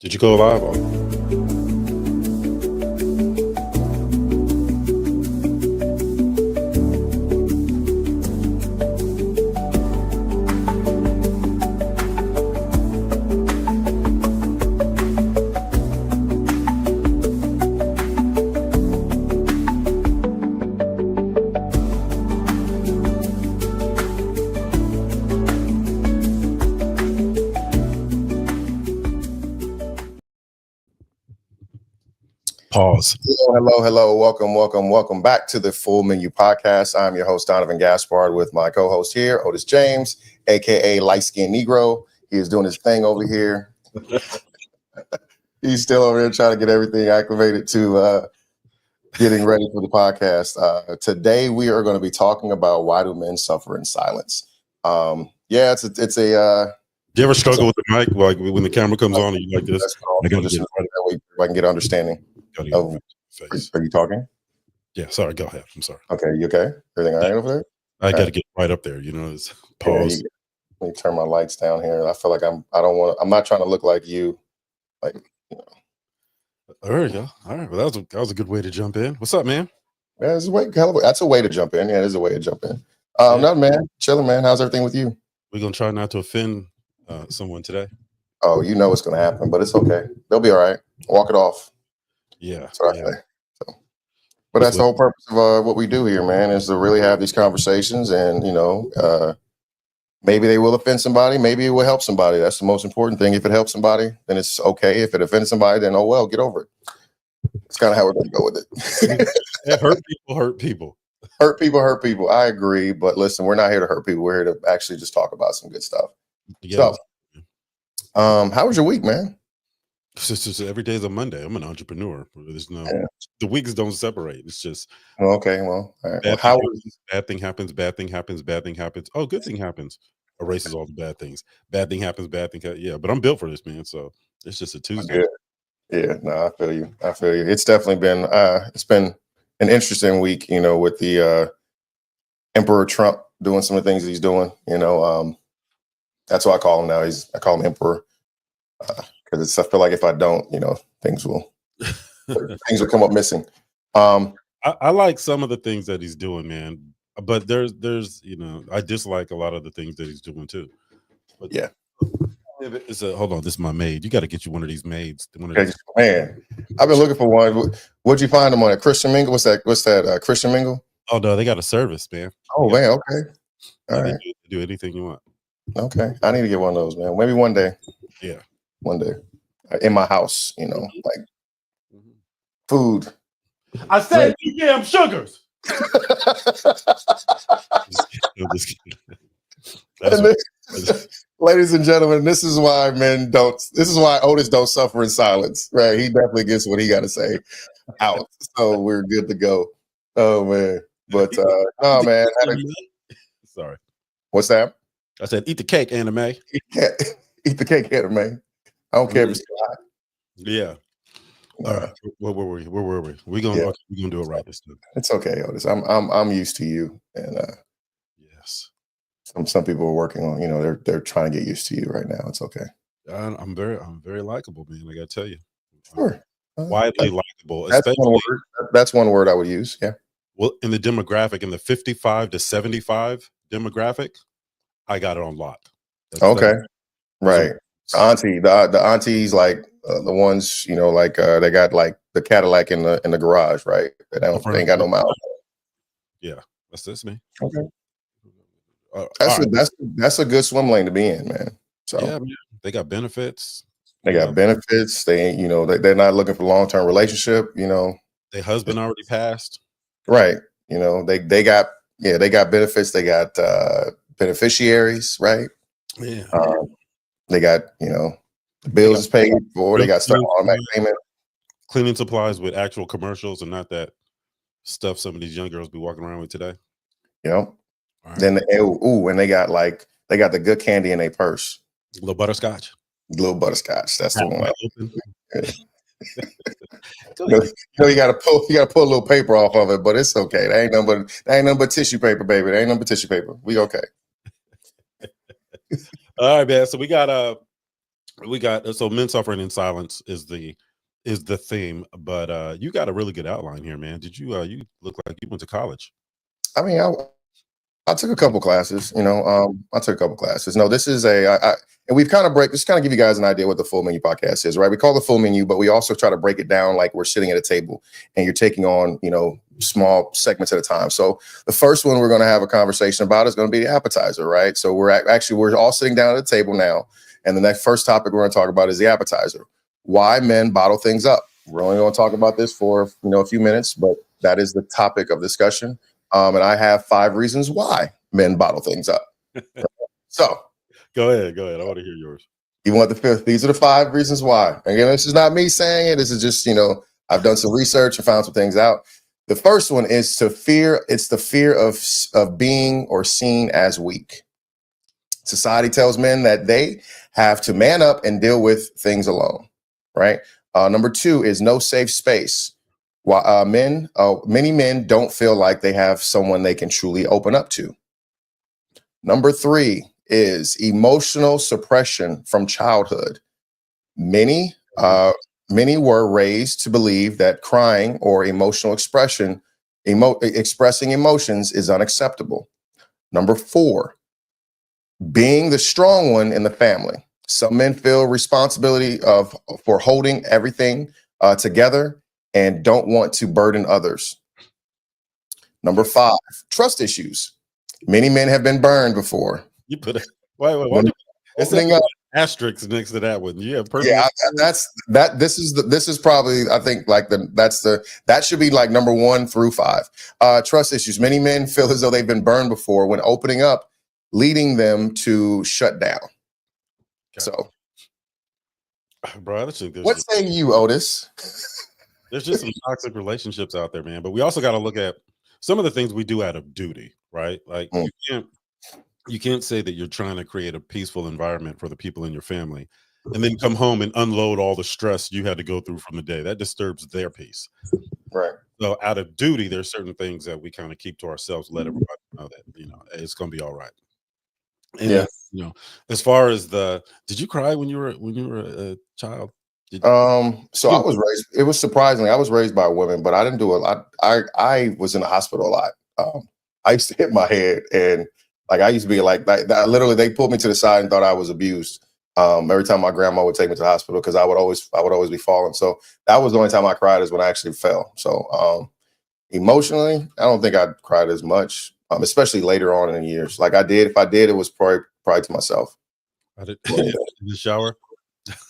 Did you go live? On? Pause. Hello. Welcome back to the Full Menu Podcast. I'm your host, Donovan Gaspard, with my co-host here, Otis James, aka Light Skin Negro. He is doing his thing over here. He's still over there trying to get everything acclimated to getting ready for the podcast. Today, we are going to be talking about why do men suffer in silence. It's a. Do you ever struggle with the mic, like when the camera comes on and you like this? I can get an understanding. Are you talking? Yeah, sorry, go ahead. I'm sorry. Okay, you okay? Everything all right over there? I got to get right up there, it's pause. Let me turn my lights down here. I feel like I'm not trying to look like you. There you go. All right. Well, that was a good way to jump in. What's up, man? Yeah, that's a way to jump in. Yeah, there's a way to jump in. No, man. Chilling, man. How's everything with you? We're going to try not to offend someone today. Oh, you know what's going to happen, but it's okay. They'll be all right. Walk it off. Yeah. That's what I say. But that's the whole purpose of what we do here, man, is to really have these conversations, and maybe they will offend somebody, maybe it will help somebody. That's the most important thing. If it helps somebody, then it's okay. If it offends somebody, then oh well, get over it. It's kind of how we're going to go with it. Hurt people. Hurt people. I agree, but listen, we're not here to hurt people. We're here to actually just talk about some good stuff. Yeah. So, how was your week, man? It's just every day is a Monday. I'm an entrepreneur. There's the weeks don't separate. It's just okay. Well, all right. Bad thing happens. Bad thing happens. Oh, good thing happens. Erases all the bad things. Bad thing happens. Yeah, but I'm built for this, man. So it's just a Tuesday. Yeah. No, I feel you. It's definitely been an interesting week. With the Emperor Trump doing some of the things he's doing. That's what I call him now. I call him Emperor. Because I feel like if I don't, things will come up missing. I like some of the things that he's doing, man. But there's I dislike a lot of the things that he's doing too. But yeah. Hold on, this is my maid. You got to get you one of these maids. Man, I've been looking for one. What'd you find them on at Christian Mingle? What's that? Christian Mingle? Oh no, they got a service, man. Oh man, okay. All right. Do anything you want. Okay, I need to get one of those, man. Maybe one day. Yeah. One day in my house, like food. I said damn sugars. Ladies and gentlemen, this is why Otis don't suffer in silence, right? He definitely gets what he got to say out. So we're good to go. Oh man. But oh man. Sorry. What's that? I said eat the cake, anime. Eat the cake, anime. I don't care if it's hot. Yeah. All right. Where were we? We're gonna do it right this time. It's okay, Otis. I'm used to you, and yes. Some people are working on. They're trying to get used to you right now. It's okay. I'm very likable, man. I gotta tell you. Sure. Widely likable. That's one word I would use. Yeah. Well, in the demographic, in the 55 to 75 demographic, I got it on lock. Okay. Right. The aunties, like the ones, they got like the Cadillac in the garage, right? They ain't got no miles. Yeah, that's me. Okay. That's a good swim lane to be in, man. So yeah, man. They got benefits. They got benefits. They ain't, they're not looking for long-term relationship. Their husband already passed. Right. They got benefits. They got beneficiaries, right? Yeah. They got, the bills is paid for. They got stuff on automatic payment. Cleaning supplies with actual commercials and not that stuff some of these young girls be walking around with today. Right. Then and they got the good candy in their purse. Little butterscotch. That's the one. You gotta pull a little paper off of it, but it's okay. That ain't nothing but tissue paper, baby. That ain't nothing but tissue paper. We okay. All right, man. So we got We got so men suffering in silence is the theme, but you got a really good outline here, man. Did you you look like you went to college? I mean, I took a couple classes, I took a couple classes. No, this is and we've kind of just kind of give you guys an idea what the Full Menu podcast is, right? We call the Full Menu, but we also try to break it down like we're sitting at a table and you're taking on, small segments at a time. So the first one we're going to have a conversation about is going to be the appetizer, right? So we're all sitting down at the table now. And the next first topic we're going to talk about is the appetizer. Why men bottle things up. We're only going to talk about this for, a few minutes, but that is the topic of discussion. And I have 5 reasons why men bottle things up. So Go ahead. I want to hear yours. you want the 5th? These are the 5 reasons why. Again, this is not me saying it. This is just, I've done some research and found some things out. The first one is it's the fear of being or seen as weak. Society tells men that they have to man up and deal with things alone, right? Number 2 is no safe space. While many men don't feel like they have someone they can truly open up to. Number 3 is emotional suppression from childhood. Many were raised to believe that crying or emotional expressing emotions is unacceptable. Number 4, being the strong one in the family. Some men feel responsibility for holding everything together and don't want to burden others. Number 5, trust issues. Many men have been burned before. You put a why it's an asterisk next to that one. Yeah, This is probably, I think, like that should be like number 1 through 5. Trust issues. Many men feel as though they've been burned before when opening up, leading them to shut down. Okay. So, bro, I think what say you, Otis? There's just some toxic relationships out there, man. But we also got to look at some of the things we do out of duty, right? Like you can't say that you're trying to create a peaceful environment for the people in your family and then come home and unload all the stress you had to go through from the day. That disturbs their peace. Right. So out of duty, there's certain things that we kind of keep to ourselves, let everybody know that, it's going to be all right. And yeah. As far as did you cry when you were a child? So I was raised, it was surprisingly, I was raised by women, but I didn't do a lot. I was in the hospital a lot. I used to hit my head and I used to be like literally they pulled me to the side and thought I was abused. Every time my grandma would take me to the hospital because I would always be falling. So that was the only time I cried is when I actually fell. So emotionally, I don't think I cried as much, especially later on in the years. Like I did, if I did, it was probably to myself. I did in the shower.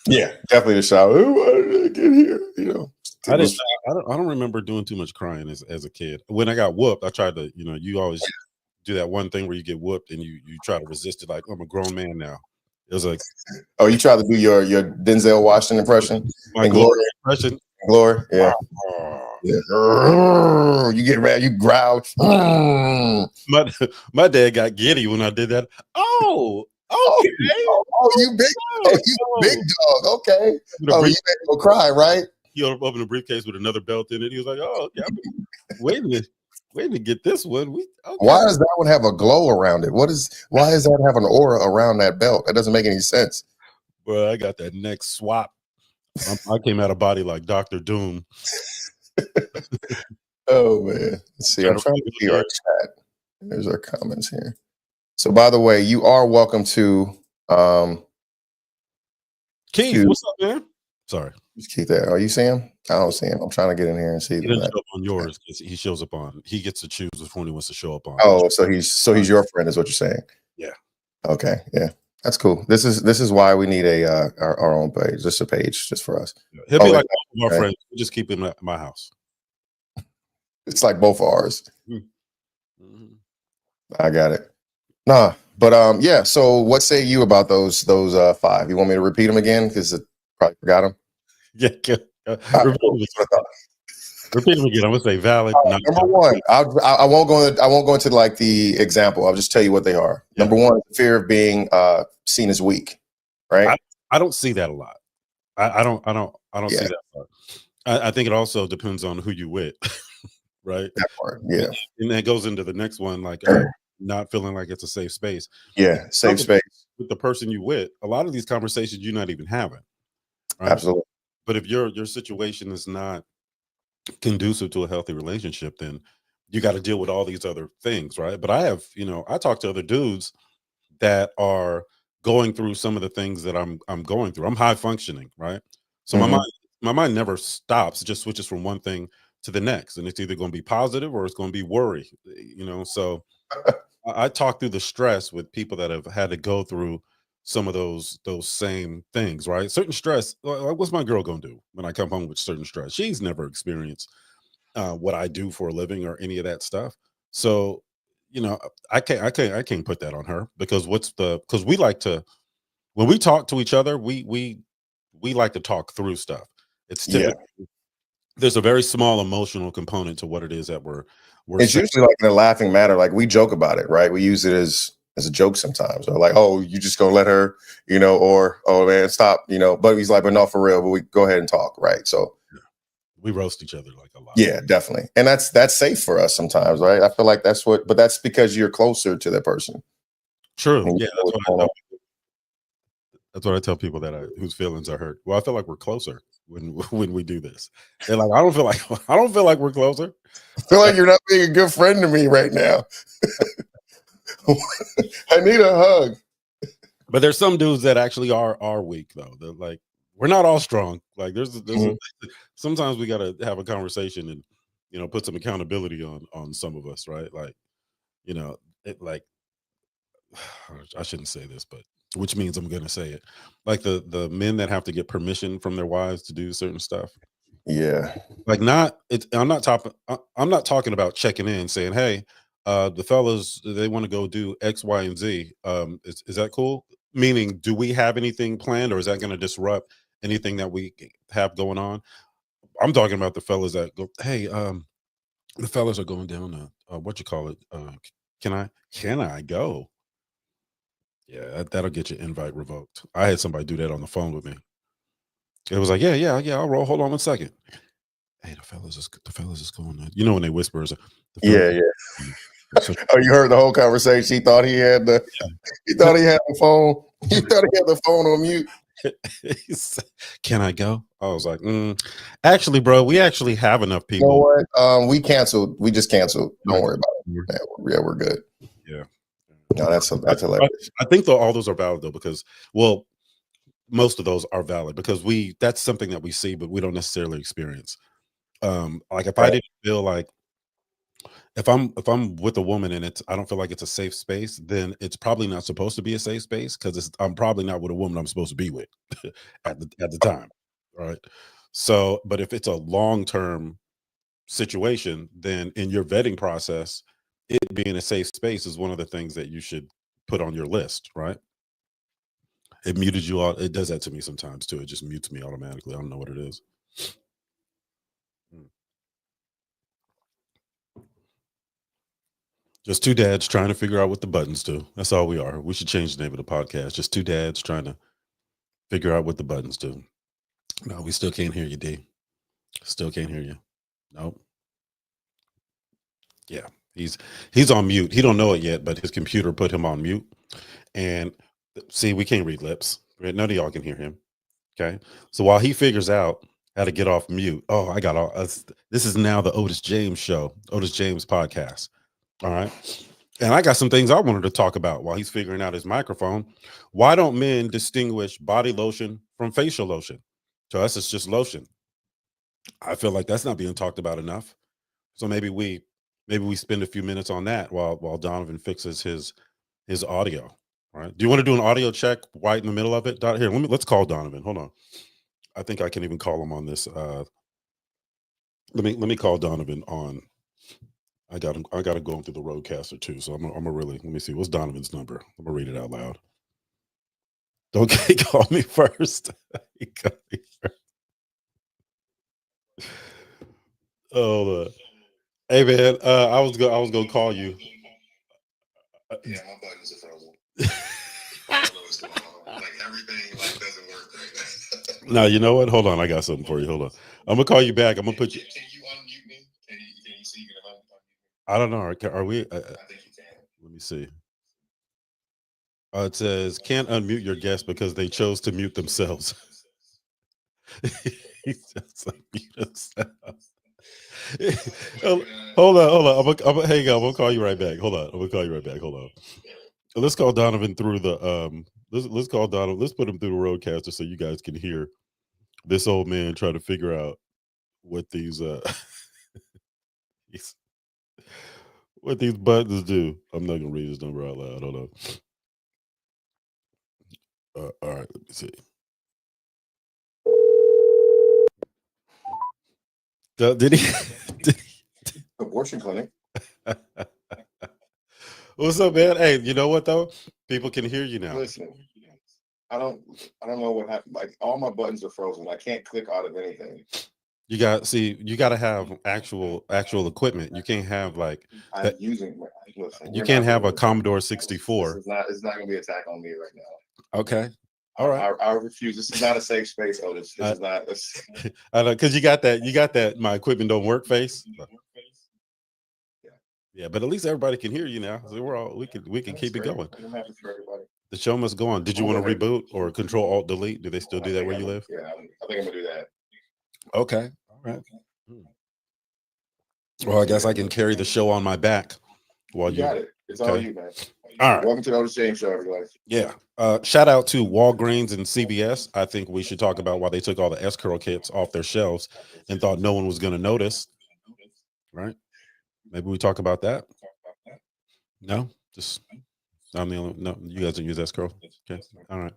Yeah, definitely the shower. Why did I get here? I don't remember doing too much crying as a kid. When I got whooped, I tried to, you always do that one thing where you get whooped and you try to resist it. Like, I'm a grown man now. It was like, oh, you try to do your Denzel Washington impression and Glory impression. Glory, yeah. Yeah. You get mad, you growl. My dad got giddy when I did that. Oh, okay. You big dog. Okay. You made him cry, right? He opened a briefcase with another belt in it. He was like, "Oh, okay, wait to get this one." Okay. Why does that one have a glow around it? Why does that have an aura around that belt? That doesn't make any sense. Bro, I got that neck swap. I came out of body like Dr. Doom. Oh man. Let's see. I'm trying to see our chat. There's our comments here. So by the way, you are welcome to Keith, what's up, man? Sorry. Keith there. Oh, you see him? I don't see him. I'm trying to get in here and see he doesn't show up on yours because he shows up on. He gets to choose which one he wants to show up on. Oh, so he's your friend, is what you're saying? Yeah. Okay. Yeah. That's cool. This is why we need our own page, just a page just for us. He'll be like our friends. We just keep him at my house. It's like both of ours. Mm-hmm. I got it. Nah, but yeah. So what say you about those 5? You want me to repeat them again because I probably forgot them? Yeah. Repeat them again. I'm gonna say valid. Number 1, I won't go into like the example. I'll just tell you what they are. Yeah. Number 1, fear of being seen as weak. Right. I don't see that a lot. I don't see that a lot. I think it also depends on who you with. Right. That part. Yeah. And that goes into the next one. Like not feeling like it's a safe space. Yeah, safe space. With the person you with, a lot of these conversations you're not even having, right? Absolutely. But if your situation is not conducive to a healthy relationship, then you got to deal with all these other things, right? But I have, I talk to other dudes that are going through some of the things that I'm going through. I'm high functioning, right? So Mhm. my mind never stops, it just switches from one thing to the next. And it's either going to be positive or it's going to be worry, So I talk through the stress with people that have had to go through some of those same things, right? Certain stress. Like, what's my girl gonna do when I come home with certain stress? She's never experienced what I do for a living or any of that stuff. So, I can't put that on her because because we like to when we talk to each other, we like to talk through stuff. It's Yeah. typically there's a very small emotional component to what it is that we're It's saying. usually like in a laughing matter, like we joke about it, right? We use it as a joke sometimes, or like, oh, you just gonna let her, or oh man, stop, But he's like, but no, for real, but we go ahead and talk, right? So We roast each other like a lot. yeah, definitely, and that's safe for us sometimes, right? I feel like but that's because you're closer to the person. True. And Yeah, you know what's going on. that's what I tell people that whose feelings are hurt. Well, I feel like we're closer when when we do this. They're like, I don't feel like I don't feel like we're closer. I feel like you're not being a good friend to me right now. I need a hug. But there's some dudes that actually are weak though. They're like, we're not all strong. Like Mhm. sometimes we gotta have a conversation and put some accountability on some of us, right? Like, it like I shouldn't say this, but which means I'm gonna say it. Like the men that have to get permission from their wives to do certain stuff. Yeah, Like not it's I'm not talking about checking in saying, "Hey, the fellas they want to go do X, Y, and Z. Is that cool?" Meaning, do we have anything planned or is that going to disrupt anything that we have going on? I'm talking about the fellas that go, "Hey, the fellas are going down to what you call it? Can I go?" Yeah, that'll get your invite revoked. I had somebody do that on the phone with me. It was like, yeah, I'll roll. Hold on 1 second. Hey, the fellas is going on. When they whisper, the fellas. yeah, yeah. Oh, you heard the whole conversation. He thought he had he thought he had the phone. He thought he had the phone on mute. Can I go? I was like, actually, bro, we actually have enough You know people. what? We canceled. We just canceled. Don't worry about it. Yeah, we're good. Yeah. No, that's hilarious. I think though all those are valid though because most of those are valid because that's something that we see but we don't necessarily experience. Like if I Right. didn't feel like if I'm with a woman and I don't feel like it's a safe space, then it's probably not supposed to be a safe space because I'm probably not with a woman I'm supposed to be with at the time, right? So, but if it's a long term situation, then in your vetting process, it being a safe space is one of the things that you should put on your list, right? It muted you all. It does that to me sometimes too. It just mutes me automatically. I don't know what it is. Hmm. Just two dads trying to figure out what the buttons do. That's all we are. We should change the name of the podcast. Just two dads trying to figure out what the buttons do. No, we still can't hear you, D. Still can't hear you. Nope. Yeah. He's on mute. He don't know it yet, but his computer put him on mute. And see, we can't read lips. Right? None of y'all can hear him. Okay. So while he figures out how to get off mute, I got all this is now the Otis James show, Otis James podcast. All right. And I got some things I wanted to talk about while he's figuring out his microphone. Why don't men distinguish body lotion from facial lotion? To us, it's just lotion. I feel like that's not being talked about enough. So maybe we spend a few minutes on that while Donovan fixes his audio. All right. Do you want to do an audio check right in the middle of it? Here, let's call Donovan. Hold on. I think I can even call him on this. Let me call Donovan on. I got him. I got to go through the roadcaster too. So I'm a really. Let me see. What's Donovan's number? I'm gonna read it out loud. Don't he call me first. He called me first. Oh, hey man. I was gonna call you. Yeah, my buttons are frozen. I don't know what's going on. Like everything doesn't work right now. No, you know what? Hold on. I got something for you. Hold on. I'm gonna call you back. I'm gonna put you. Can you unmute me? Can you see? I don't know. Are we? I think you can. Let me me see. It says can't unmute your guest because they chose to mute themselves. He's just like mute himself. Hold on. Hang on. I'm gonna call you right back. Hold on. I'm gonna call you right back. Hold on. Let's call Donovan through the let's call Donovan. Let's put him through the roadcaster so you guys can hear this old man try to figure out what these what these buttons do. I'm not gonna read his number out loud. Hold on. All right, let me see. Did he? Abortion clinic. What's up, man? Hey, you know what though? People can hear you now. Listen, I don't know what happened. Like all my buttons are frozen. I can't click out of anything. You got to have actual equipment. You can't have like I'm using. Listen, you can't have a Commodore 64. It's not going to be an attack on me right now. Okay. All right. I refuse. This is not a safe space, Otis. This is not. I know because you got that. My equipment don't work face. Yeah, but at least everybody can hear you now. So we can keep it going. I'm happy for everybody. The show must go on. Did you want to reboot or Control Alt Delete? Do they still do that where you live? Yeah, I think I'm gonna do that. Okay. All right. Well, I guess I can carry the show on my back while you got it. It's all you, man. All right. Welcome to the Otis James Show, everybody. Yeah. Shout out to Walgreens and CVS. I think we should talk about why they took all the S-Curl kits off their shelves and thought no one was going to notice. Right? Maybe we talk about that. No, just I'm the only. No, you guys don't use S-Curl. Okay. All right.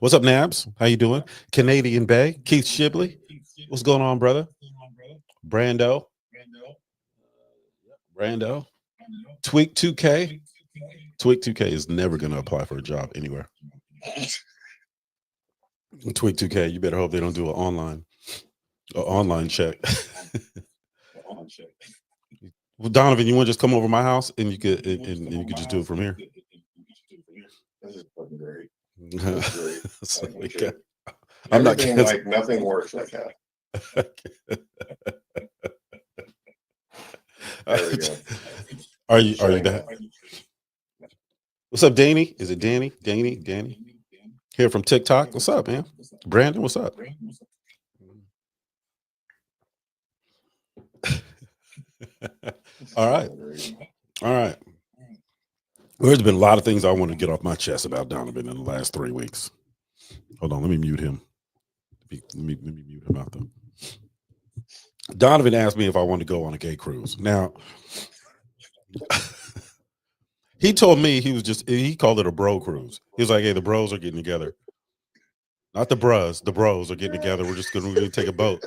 What's up, Nabs? How you doing? Canadian Bay, Keith Shibley. What's going on, brother? Brando. Tweak 2K. Tweak 2K is never going to apply for a job anywhere. Tweak 2K, you better hope they don't do an online check. Well, Donovan, you want to just come over to my house and you could just do it from here. This is fucking great. So I'm not kidding. Like nothing works like that. There we go. Are you that? What's up, Danny? Is it Danny? Danny? Here from TikTok. What's up, man? Brandon, what's up? All right. Well, there's been a lot of things I want to get off my chest about Donovan in the last 3 weeks. Hold on, let me mute him. Let me mute him out though. Donovan asked me if I want to go on a gay cruise. Now, he told me he called it a bro cruise. He was like, hey, the bros are getting together. Not the bros. The bros are getting together. We're going to take a boat.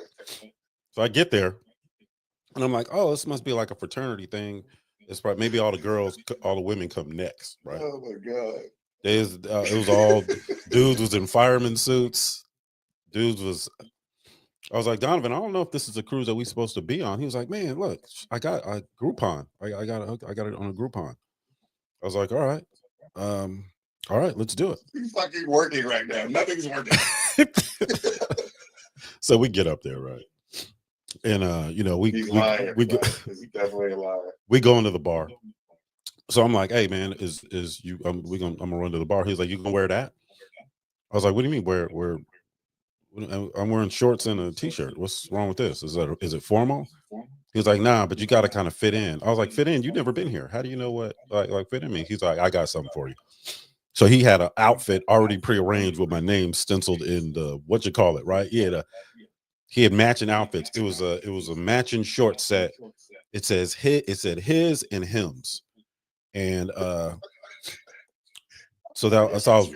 So I get there. And I'm like, oh, this must be like a fraternity thing. It's probably maybe all the women come next, right? Oh my god! It was all dudes was in fireman suits. I was like, Donovan, I don't know if this is a cruise that we supposed to be on. He was like, man, look, I got a Groupon. I got it on a Groupon. I was like, all right, let's do it. He's fucking working right now. Nothing's working. So we get up there, right? And he's lying. He's definitely a liar. We go into the bar. So I'm like, hey man, is you I'm gonna run to the bar. He's like, you gonna wear that? I was like, what do you mean wear I'm wearing shorts and a t-shirt. What's wrong with this? Is it formal? He was like, nah, but you gotta kind of fit in. I was like, fit in? You've never been here. How do you know what like fit in means? He's like, I got something for you. So he had an outfit already prearranged with my name stenciled in the right? He had matching outfits. It was a matching short set. It said his and him's. And so I was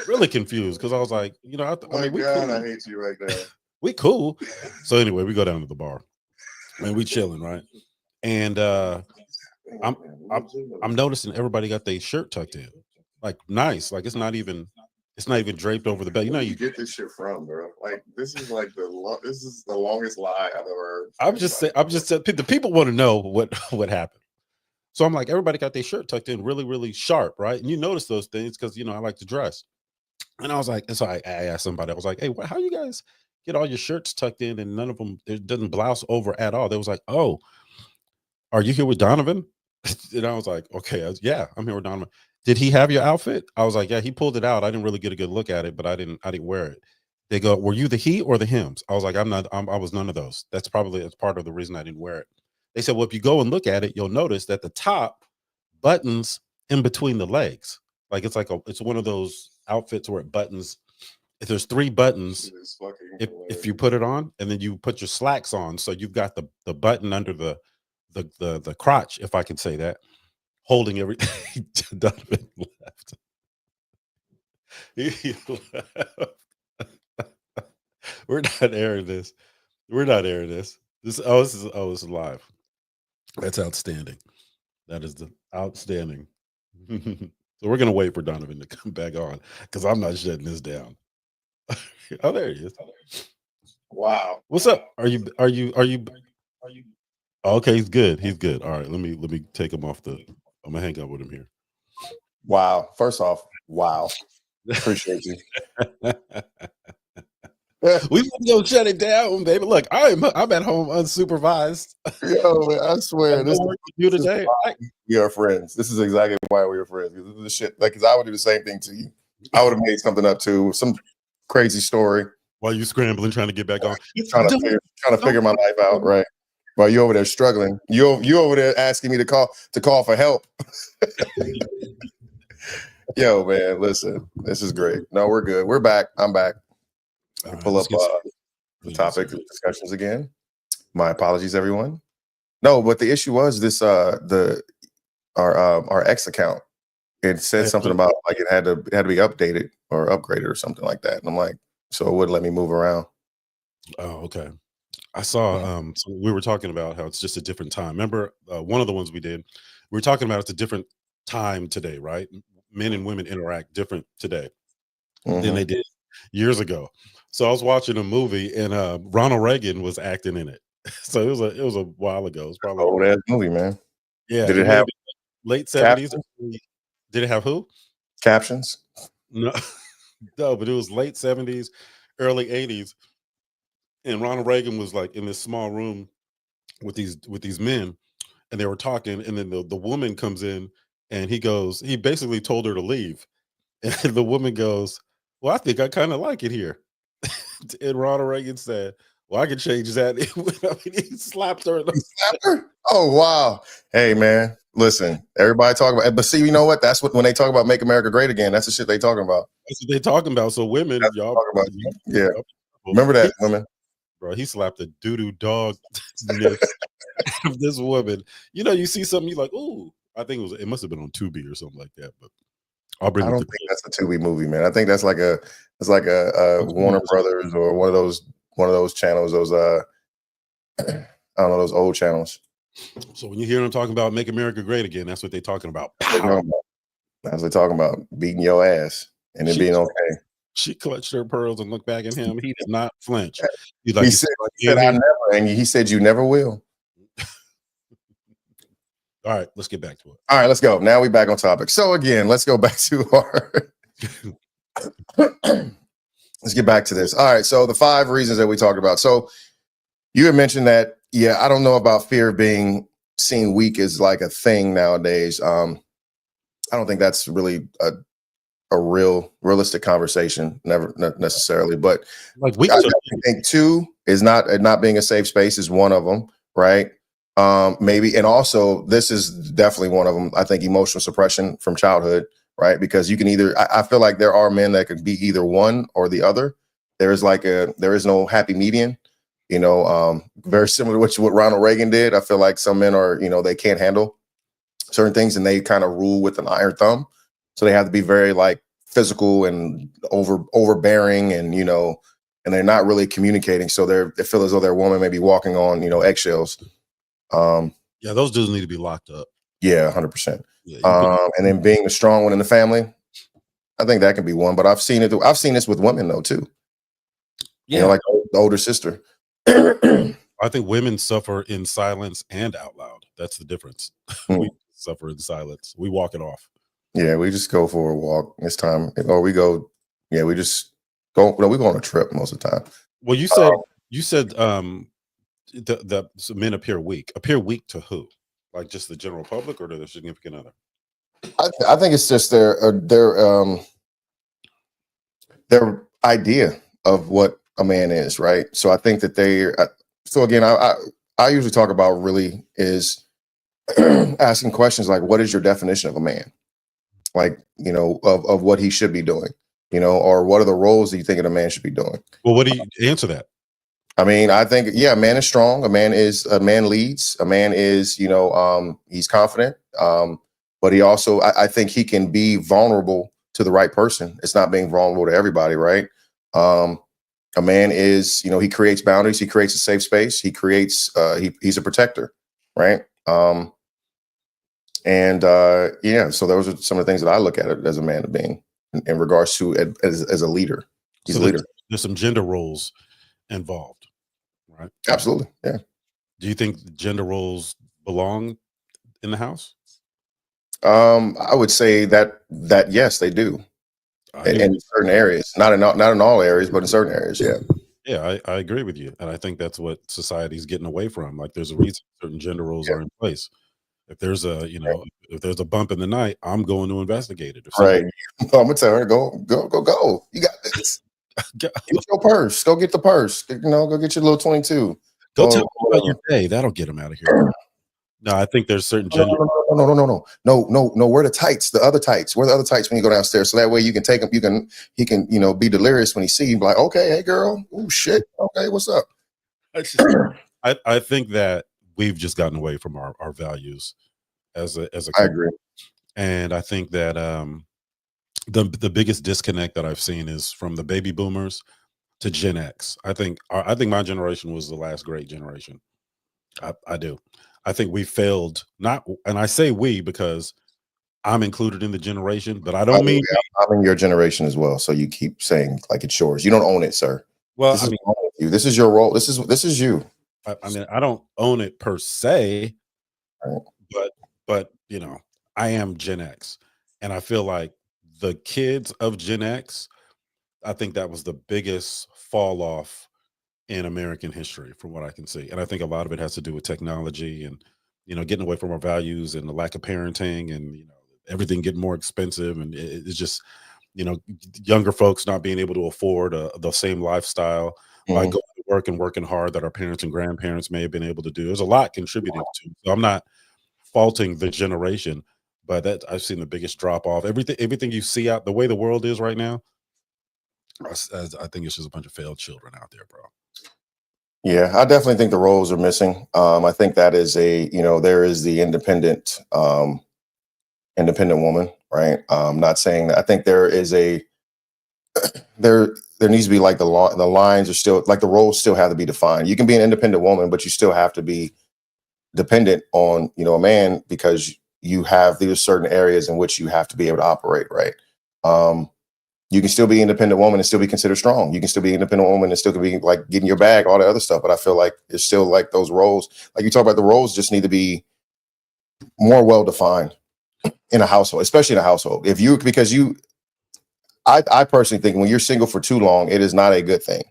really confused because I was like, I mean, we God, cool. I hate you right now. We cool. So anyway, we go down to the bar and we chilling, right? And I'm noticing everybody got their shirt tucked in, like nice, like it's not even draped over the belt. You get this shit from, bro. Like this is like this is the longest lie I've ever heard. I'm just saying the people want to know what happened. So I'm like, everybody got their shirt tucked in really, really sharp, right? And you notice those things because I like to dress. And I was like, and so I asked somebody, I was like, hey, how you guys get all your shirts tucked in and none of them, it doesn't blouse over at all? They was like, oh, are you here with Donovan? And I was like, okay, yeah, I'm here with Donovan. Did he have your outfit? I was like, yeah, he pulled it out. I didn't really get a good look at it, but I didn't wear it. They go, were you the he or the hims? I was like, I was none of those. It's part of the reason I didn't wear it. They said, well, if you go and look at it, you'll notice that the top buttons in between the legs. Like it's one of those outfits where it buttons. If there's 3 buttons, if you put it on and then you put your slacks on, so you've got the button under the crotch, if I can say that, holding everything. Donovan left. He left. We're not airing this. We're not airing this. This is live. That's outstanding. That is the outstanding. So we're gonna wait for Donovan to come back on because I'm not shutting this down. Oh, there he is. Wow. What's up? Are you oh, okay, he's good. He's good. All right, let me take him off the I'm gonna hang up with him here. Wow. First off, wow. Appreciate you. We gonna shut it down, baby. Look, I'm at home unsupervised. Yo, man, I swear, No work to do this is today. why we are friends. This is exactly why we are friends. This is the shit. Like, 'cause I would do the same thing to you. I would have made something up too, some crazy story. While you scrambling, trying to get back on. Trying to figure my life out, right? While you over there struggling, you over there asking me to call for help. Yo, man, listen, this is great. No, we're good. We're back. I'm back. All right, Pull up the topic of discussions again. My apologies, everyone. No, but the issue was this: our X account. It said something about like it had to be updated or upgraded or something like that. And I'm like, so it wouldn't let me move around. Oh, okay. I saw so we were talking about how it's just a different time. Remember one of the ones we did, we were talking about it's a different time today, right? Men and women interact different today than they did years ago. So I was watching a movie and Ronald Reagan was acting in it. So it was a while ago. It was probably Old ass movie, man. yeah. Did It it may have have been late 70s. captions? Did it have who? Captions? No, no, but it was late 70s, early 80s. And Ronald Reagan was like in this small room with these men, and they were talking, and then the woman comes in and he basically told her to leave. And the woman goes, well, I think I kind of like it here. And Ronald Reagan said, well, I can change that. I mean, he slapped her. He slapped her? Oh wow. Hey man, listen, everybody talk about it, but see, you know what? That's what when they talk about make America great again, that's the shit they talking about. That's what they talking about. So women, That's y'all, what talking about. Yeah. y'all- Remember he, that, women. bro, he slapped a doo-doo dog of this woman. You know, you see something, you like, ooh, I think it must have been on Tubi or something like that, but I'll bring I up don't the think that's a Tubi movie, man. I think that's like a Warner Brothers or one of those channels, those I don't know, those old channels. So when you hear them talking about make America great again, that's what they're talking about. That's what they're talking about, beating your ass and it being okay. She clutched her pearls and looked back at him. He did not flinch. He's like, He said I never, and he said you never will. All right, let's get back to it. All right, let's go. Now we back on topic. So again, let's go back to our let's get back to this. All right, so the 5 reasons that we talked about. So you had mentioned that, yeah, I don't know about fear of being seen weak as like a thing nowadays. I don't think that's really a realistic conversation, never necessarily, but like I think 2 is not being a safe space is one of them, right? Maybe, and also this is definitely one of them. I think emotional suppression from childhood, right? Because you can either, I feel like there are men that could be either one or the other. There is no happy median, very similar to what Ronald Reagan did. I feel like some men are, they can't handle certain things and they kind of rule with an iron thumb. So they have to be very like physical and overbearing and, and they're not really communicating. So they feel as though their woman may be walking on, eggshells. Yeah, those dudes need to be locked up. Yeah, 100%. Yeah, and then being the strong one in the family, I think that can be one. But I've seen this with women though too. Yeah, like the older sister. I think women suffer in silence and out loud. That's the difference. We suffer in silence. We walk it off. Yeah, we just go for a walk this time, or we go. Yeah, we just go. No, we go on a trip most of the time. Well, you said the men appear weak. Appear weak to who? Like just the general public or their significant other? I think it's just their idea of what a man is, right? So I think that so again, I usually talk about really is asking questions like, what is your definition of a man? Like, of what he should be doing, or what are the roles that you think that a man should be doing? Well, what do you answer that? I mean, I think, yeah, a man is strong. A man leads. A man is, he's confident. But he also, I think he can be vulnerable to the right person. It's not being vulnerable to everybody, right? A man is, he creates boundaries. He creates a safe space. He creates, he's a protector, right? Yeah, so those are some of the things that I look at it as a man being in regards to as a leader. He's So a leader. there's some gender roles involved, right? Absolutely. Yeah. Do you think gender roles belong in the house? I would say that yes, they do I do. in certain areas, not in all areas, but in certain areas. Yeah. Yeah, I agree with you. And I think that's what society's getting away from. Like there's a reason certain gender roles Yeah. are in place. If there's if there's a bump in the night, I'm going to investigate it. If Right. somebody I'm gonna tell her, go. You got this. Get your purse. Go get the purse. Go get your little 22. go tell me about your day, that'll get them out of here. No, I think there's certain gender. No. Where the tights? The other tights. Where the other tights when you go downstairs? So that way you can take him. He can be delirious when he see you. Be like, okay, hey girl. Oh shit. Okay, what's up? I think that we've just gotten away from our values as a I country. agree. And I think that the biggest disconnect that I've seen is from the baby boomers to Gen X. I think my generation was the last great generation. I do. I think we failed not, and I say we because I'm included in the generation, but I don't mean. I'm in your generation as well. So you keep saying like it's yours. You don't own it, sir. Well, This is wrong with you. This is your role. This is you. I mean, I don't own it per se, Right. but I am Gen X, and I feel like the kids of Gen X, I think that was the biggest fall off in American history, from what I can see. And I think a lot of it has to do with technology and getting away from our values and the lack of parenting and everything getting more expensive and it's just younger folks not being able to afford the same lifestyle by going to work and working hard that our parents and grandparents may have been able to do. There's a lot contributing to. So I'm not faulting the generation, but that I've seen the biggest drop off. Everything you see out the way the world is right now, I think it's just a bunch of failed children out there, bro. Yeah, I definitely think the roles are missing. I think that is there is the independent woman, right? Not saying that. I think there is there needs to be like the lines are still like the roles still have to be defined. You can be an independent woman, but you still have to be dependent on a man because you have these certain areas in which you have to be able to operate, right? You can still be an independent woman and still be considered strong. You can still be an independent woman and still can be like getting your bag, all the other stuff. But I feel like it's still like those roles, like you talk about, the roles just need to be more well defined in a household, especially in a household. I personally think when you're single for too long, it is not a good thing.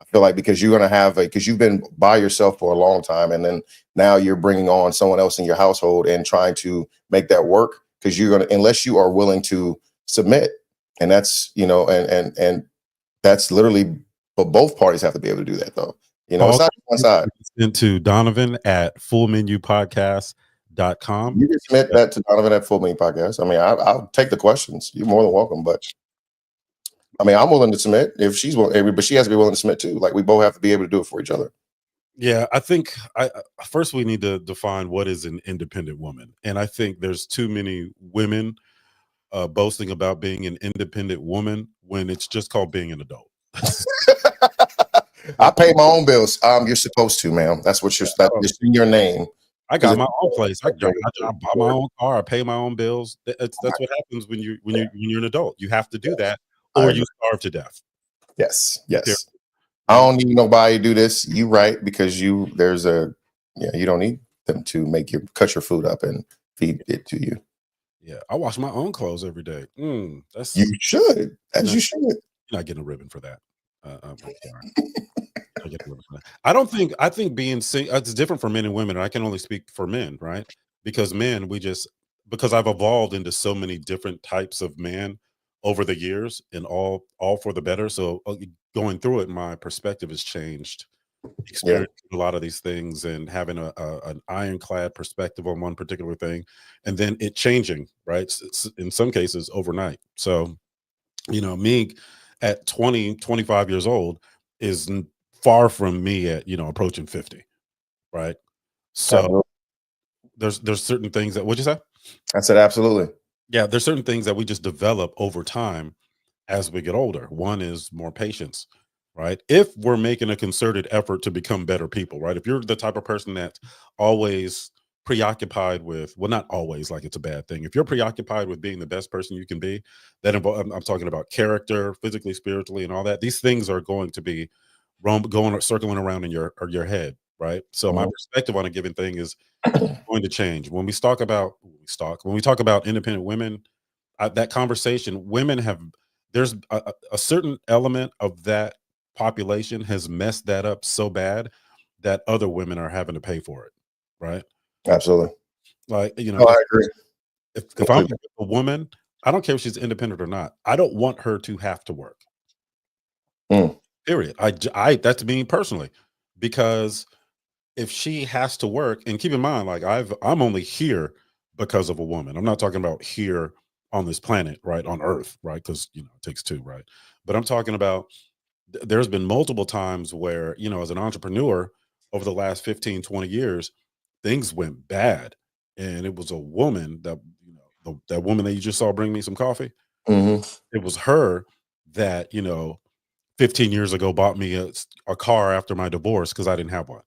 I feel like because you're going to because you've been by yourself for a long time, and then now you're bringing on someone else in your household and trying to make that work because you're going to, unless you are willing to submit. And that's, and that's literally, but both parties have to be able to do that though. It's not one side. Into Donovan at fullmenupodcast.com. You can submit that to Donovan at Full Menu Podcast. I mean, I'll take the questions. You're more than welcome, but I mean, I'm willing to submit if she's willing, but she has to be willing to submit too. Like we both have to be able to do it for each other. Yeah, I think first we need to define what is an independent woman. And I think there's too many women boasting about being an independent woman when it's just called being an adult. I pay my own bills. You're supposed to, ma'am. That's what it's in your name. I got my own place. I buy my own car. I pay my own bills. That's what happens when you're an adult. You have to do that, or you starve to death. Yes. I don't need nobody to do this. You right, because you don't need them to cut your food up and feed it to you. Yeah, I wash my own clothes every day. You should. You should. You're not getting a ribbon for that. I'm sorry. I think being single, it's different for men and women, and I can only speak for men, right? because men, because I've evolved into so many different types of men over the years, and all for the better. So going through it, my perspective has changed, Yeah, experiencing a lot of these things and having an ironclad perspective on one particular thing, and then it changing, right? In some cases overnight. So, me at 20, 25 years old is far from me at, approaching 50, right? So absolutely. there's certain things that, what'd you say? I said absolutely. Yeah, there's certain things that we just develop over time as we get older. One is more patience, right? If we're making a concerted effort to become better people, right? If you're the type of person that's always preoccupied with, well, not always like it's a bad thing. If you're preoccupied with being the best person you can be, I'm talking about character, physically, spiritually, and all that. These things are going to be going circling around in your head, right? So my Mhm. perspective on a given thing is going to change. When we talk about independent women, that conversation, women have, there's a certain element of that population has messed that up so bad that other women are having to pay for it, right? Absolutely. Like, No, I agree if I'm completely. a woman, I don't care if she's independent or not. I don't want her to have to work. Mm, Period. That's me personally, because if she has to work, and keep in mind, like I'm only here because of a woman. I'm not talking about here on this planet, right? On Earth, right? Because it takes two, right? But I'm talking about there's been multiple times where, as an entrepreneur over the last 15, 20 years, things went bad. And it was a woman that, that woman that you just saw bring me some coffee. mhm, It was her that, 15 years ago bought me a car after my divorce because I didn't have one.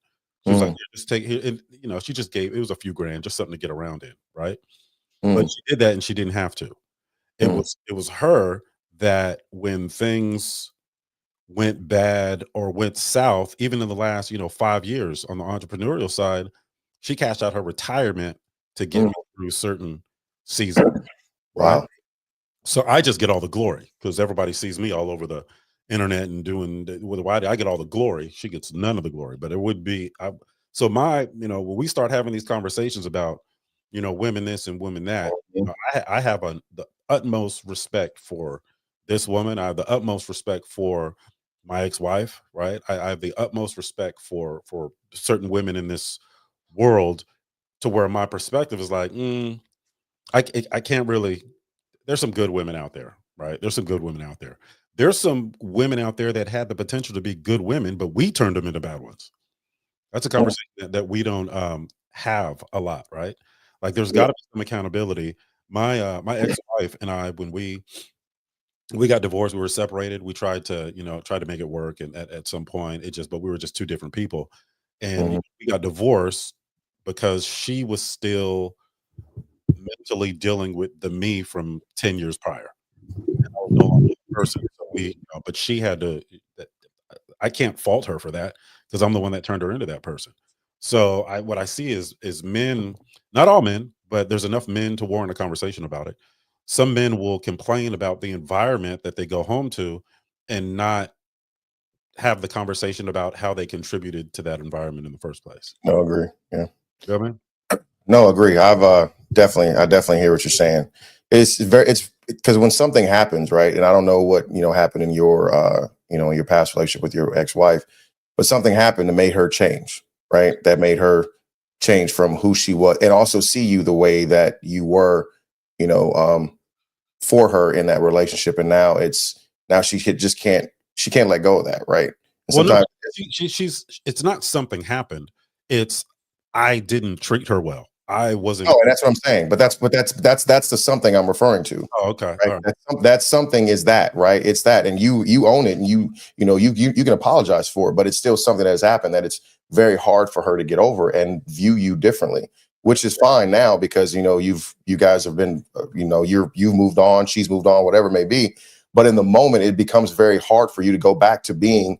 She was like, mm, "Here, just take here," and, she just gave, it was a few grand, just something to get around in, right? But mm, she did that and she didn't have to. mm, It was her that when things went bad or went south, even in the last, 5 years on the entrepreneurial side, she cashed out her retirement to get mm. me through certain seasons, right? Wow. So I just get all the glory because everybody sees me all over the internet and doing why I get all the glory. She gets none of the glory, but it would be so when we start having these conversations about, women this and women that, Mhm, I have the utmost respect for this woman. I have the utmost respect for my ex-wife, right? I have the utmost respect for certain women in this world, to where my perspective is like, I can't really, there's some good women out there, right? There's some good women out there. There's some women out there that had the potential to be good women, but we turned them into bad ones. That's a mm, conversation that we don't have a lot, right? Like there's yeah, got to be some accountability. My ex-wife and I, when we got divorced, we were separated. We tried to, try to make it work, and at some point, but we were just two different people, and mhm, we got divorced because she was still mentally dealing with the me from 10 years prior. I was no longer the person. So but she had to. that- I can't fault her for that because I'm the one that turned her into that person. So what I see is men, not all men, but there's enough men to warrant a conversation about it. Some men will complain about the environment that they go home to, and not have the conversation about how they contributed to that environment in the first place. no, agree. Yeah. You know what I mean? No, agree. I definitely hear what you're saying. It's because when something happens, right? And I don't know what, happened in your, in your past relationship with your ex-wife, but something happened that made her change, right? That made her change from who she was and also see you the way that you were, you know, um, for her in that relationship. And now she can't let go of that, right? And Well, no, sometimes she's. It's not something happened. It's I didn't treat her well. I wasn't. oh, and that's what I'm saying. But that's the something I'm referring to. Oh, okay, Right. all right. That's something is that, right? It's that. And you own it and you can apologize for it, but it's still something that has happened that it's very hard for her to get over and view you differently, which is fine now because you guys have been you've moved on, she's moved on, whatever it may be. But in the moment, it becomes very hard for you to go back to being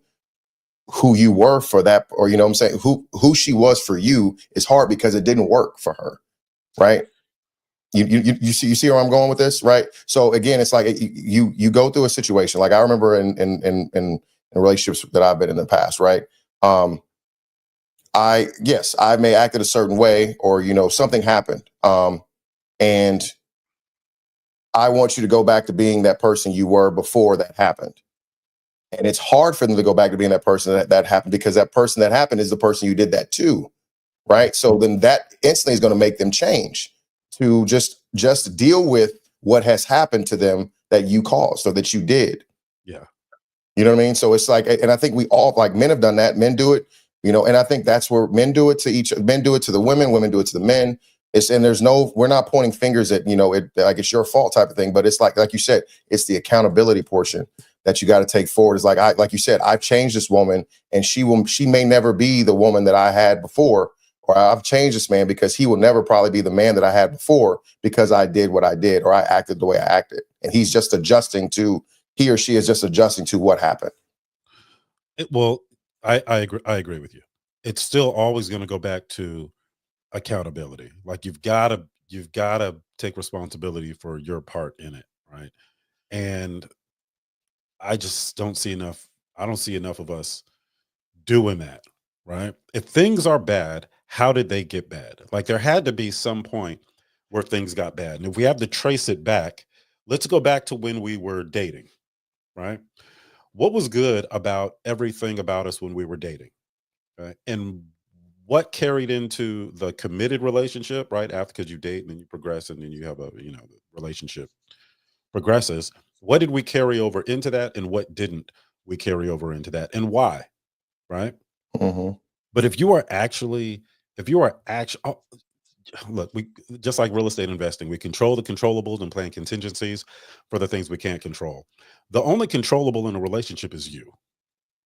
who you were for that, or what I'm saying, who she was for you is hard because it didn't work for her, right? You see where I'm going with this, right? So again, it's like you go through a situation. Like I remember in relationships that I've been in the past, right? Um, yes, I may acted a certain way, or something happened, and I want you to go back to being that person you were before that happened. And it's hard for them to go back to being that person that happened, because that person that happened is the person you did that to, right? So then that instantly is going to make them change to just deal with what has happened to them that you caused or that you did. Yeah. You know what I mean? So it's like, and I think we all, like, men have done that. Men do it, and I think that's where men do it to men do it to the women do it to the men. And we're not pointing fingers at, like it's your fault type of thing, but it's like you said, it's the accountability portion that you got to take forward. It's like you said, I've changed this woman, and she may never be the woman that I had before, or I've changed this man because he will never probably be the man that I had before, because I did what I did, or I acted the way I acted. And he or she is just adjusting to what happened. Well, I agree. I agree with you. It's still always going to go back to accountability. Like you've got to take responsibility for your part in it, right? And I just don't see enough. I don't see enough of us doing that, right? If things are bad, how did they get bad? Like there had to be some point where things got bad. And if we have to trace it back, let's go back to when we were dating, right? What was good about everything about us when we were dating? Right? And what carried into the committed relationship, right? After, because you date and then you progress and then you have the relationship progresses. What did we carry over into that, and what didn't we carry over into that, and why? Right. Mm-hmm. But if you are actually, oh, look, we just like real estate investing, we control the controllables and plan contingencies for the things we can't control. The only controllable in a relationship is you.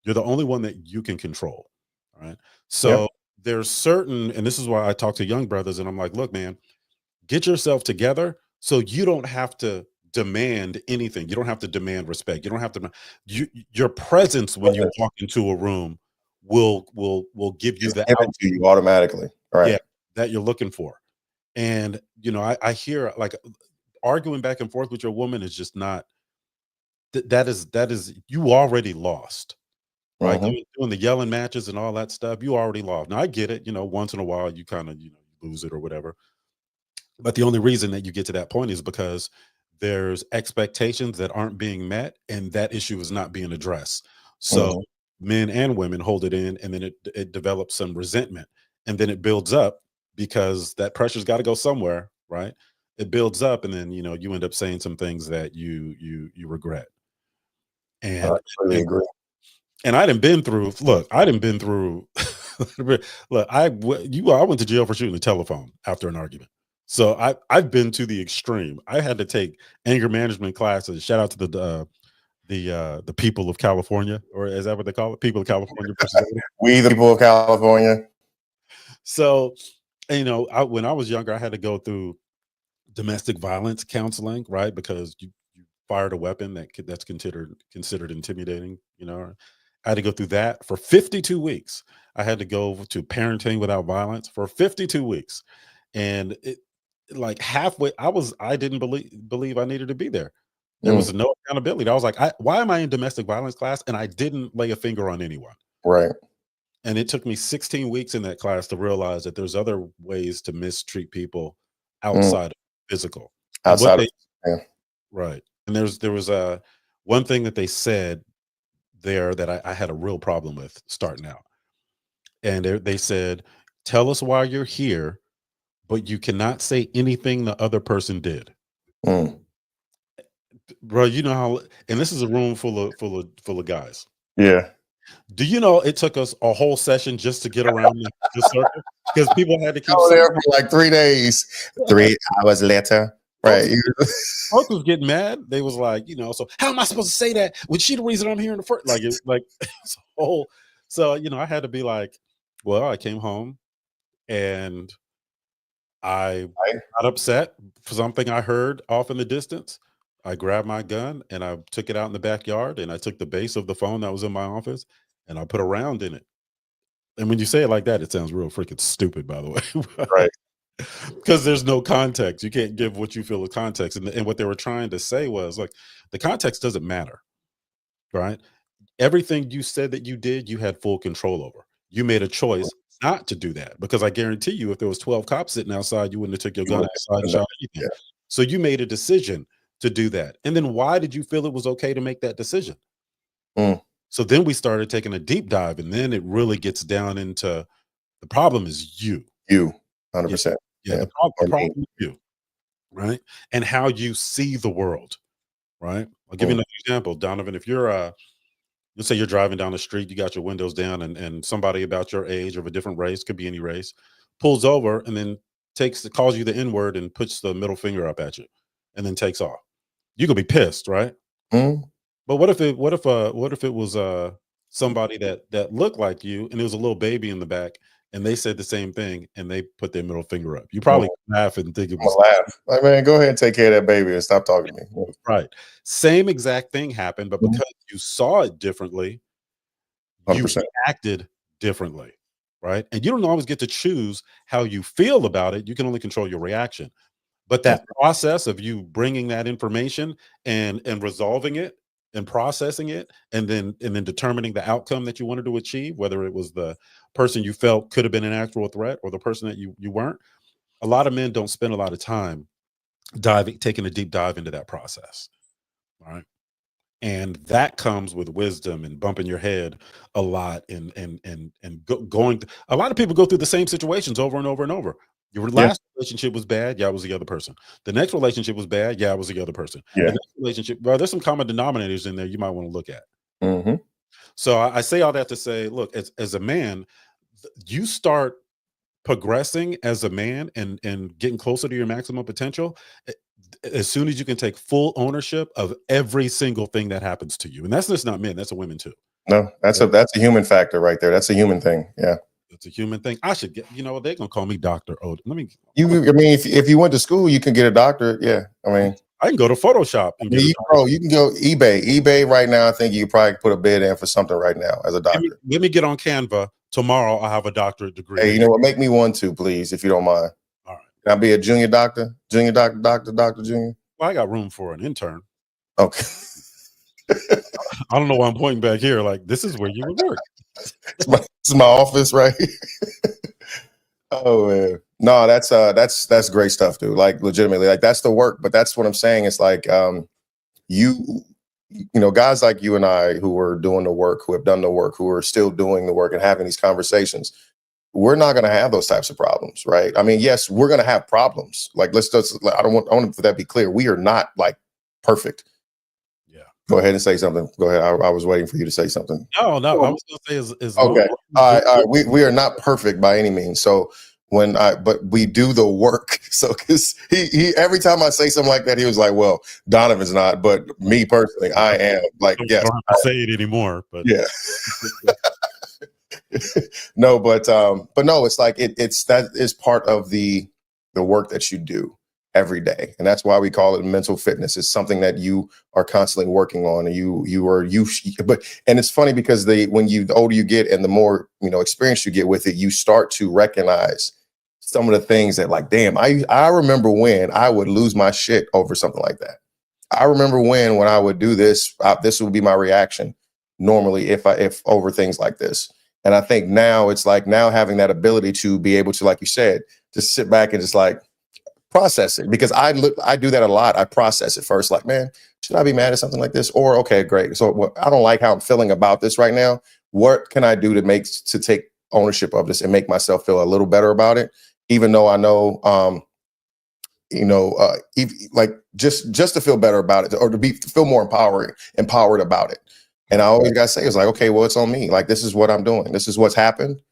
You're the only one that you can control. All right. Yep. So there's certain, and this is why I talk to young brothers and I'm like, look, man, get yourself together so you don't have to demand anything. You don't have to demand respect. You don't have to, your presence when you walk into a room will give you Just the give it to you automatically. Right. yeah, that you're looking for. And I hear like arguing back and forth with your woman is just not that is you already lost. Right, Mm-hmm. doing the yelling matches and all that stuff, you already lost. Now I get it, once in a while you kind of, lose it or whatever. But the only reason that you get to that point is because there's expectations that aren't being met, and that issue is not being addressed. So Mm-hmm. men and women hold it in, and then it develops some resentment, and then it builds up because that pressure's got to go somewhere, right? It builds up, and then you end up saying some things that you regret. I And completely agree. And I done been through. Look, I done been through. Look, I went to jail for shooting a telephone after an argument. So I've been to the extreme. I had to take anger management classes. Shout out to the people of California, or is that what they call it? People of California. We the people of California. So when I was younger, I had to go through domestic violence counseling, right? Because you fired a weapon that's considered intimidating. I had to go through that for 52 weeks. I had to go to parenting without violence for 52 weeks, and it like halfway. I didn't believe I needed to be there. There was no accountability. I was like, why am I in domestic violence class? And I didn't lay a finger on anyone. Right. And it took me 16 weeks in that class to realize that there's other ways to mistreat people outside of physical. And what Outside of they right. And there was one thing that they said there that I had a real problem with starting out. And they said, tell us why you're here, but you cannot say anything the other person did. Mm. Bro, you know how, and this is a room full of guys. Yeah. Do you know it took us a whole session just to get around the circle? Because people had to keep I there for like 3 days. 3 hours later. Right. Folks was getting mad. They was like, so how am I supposed to say that when she the reason I'm here in the first? Like, it's a whole. So I had to be like, well, I came home and I got upset for something I heard off in the distance. I grabbed my gun and I took it out in the backyard, and I took the base of the phone that was in my office and I put a round in it. And when you say it like that, it sounds real freaking stupid, by the way. Right. Because there's no context. You can't give what you feel the context. And what they were trying to say was like, the context doesn't matter, right? Everything you said that you did, you had full control over. You made a choice not to do that, because I guarantee you, if there was 12 cops sitting outside, you wouldn't have took your You gun wouldn't outside and have done shot it. anything. So you made a decision to do that. And then why did you feel it was okay to make that decision? Yeah. So then we started taking a deep dive, and then it really gets down into the problem is you. You, Yeah. 100%. Yeah. Yeah. The problem is you, right? And how you see the world, right? I'll give you Mm. another example, Donovan. If you're let's say you're driving down the street, you got your windows down, and somebody about your age or of a different race, could be any race, pulls over and then calls you the N-word and puts the middle finger up at you and then takes off. You could be pissed, right? Mm. But what if it was somebody that looked like you, and there was a little baby in the back, and they said the same thing and they put their middle finger up? You probably laugh and think it I'm was gonna laugh. Like, man, go ahead and take care of that baby and stop talking to me. right. Same exact thing happened, but Mhm. because you saw it differently, you 100%. reacted differently, right? And you don't always get to choose how you feel about it. You can only control your reaction. But That's that process of you bringing that information and resolving it and processing it, and then determining the outcome that you wanted to achieve, whether it was the person you felt could have been an actual threat or the person that you weren't. A lot of men don't spend a lot of time taking a deep dive into that process. All right. And that comes with wisdom and bumping your head a lot, going a lot of people go through the same situations over and over and over. Your yeah. last relationship was bad, yeah, it was the other person. The next relationship was bad, yeah, it was the other person. Yeah. The next relationship, well, there's some common denominators in there you might want to look at. Hmm. So I say all that to say, look, as a man, you start progressing as a man and getting closer to your maximum potential as soon as you can take full ownership of every single thing that happens to you. And that's just not men, that's a women too. No, that's Right? a human factor right there. That's a human thing. Yeah. It's a human thing. I should get, they're gonna call me Dr. Odin. I mean, if you went to school, you can get a doctorate. Yeah. I mean, I can go to Photoshop and get you, bro, you can go eBay right now. I think you could probably put a bid in for something right now as a doctor. let me get on Canva tomorrow. I'll have a doctorate degree. Hey, you know what? Make me one too, please, if you don't mind. All right. Can I be a junior doctor? Junior doctor, doctor, junior? Well, I got room for an intern. Okay. I don't know why I'm pointing back here. Like, this is where you would work. It's my office, right? Oh man. No, that's great stuff, dude. Like legitimately, like that's the work. But that's what I'm saying. It's like you guys like you and I who are doing the work, who have done the work, who are still doing the work and having these conversations. We're not going to have those types of problems, right? I mean, yes, we're going to have problems. Like, let's just. I want that to be clear. We are not like perfect. Yeah. Go ahead and say something. Go ahead. I was waiting for you to say something. No, I was going to say is okay. All right. We are not perfect by any means. So but we do the work. So because he every time I say something like that, he was like, "Well, Donovan's not, but me personally, I am." Like, yes, don't have to say it anymore. But yeah. No, but no, it's like it's that is part of the work that you do every day, and that's why we call it mental fitness. It's something that you are constantly working on, and but it's funny because the older you get and the more experience you get with it, you start to recognize some of the things that, like, damn, I remember when I would lose my shit over something like that. I remember when I would do this, this would be my reaction normally if over things like this. And I think now it's like having that ability to be able to, like you said, just sit back and just like process it, because I do that a lot. I process it first, like, man, should I be mad at something like this? Or, okay, great. So I don't like how I'm feeling about this right now. What can I do to take ownership of this and make myself feel a little better about it? Even though I know, like just to feel better about it, or to feel more empowered about it. And I always gotta say, it's like, okay, well, it's on me. Like, this is what I'm doing. This is what's happened.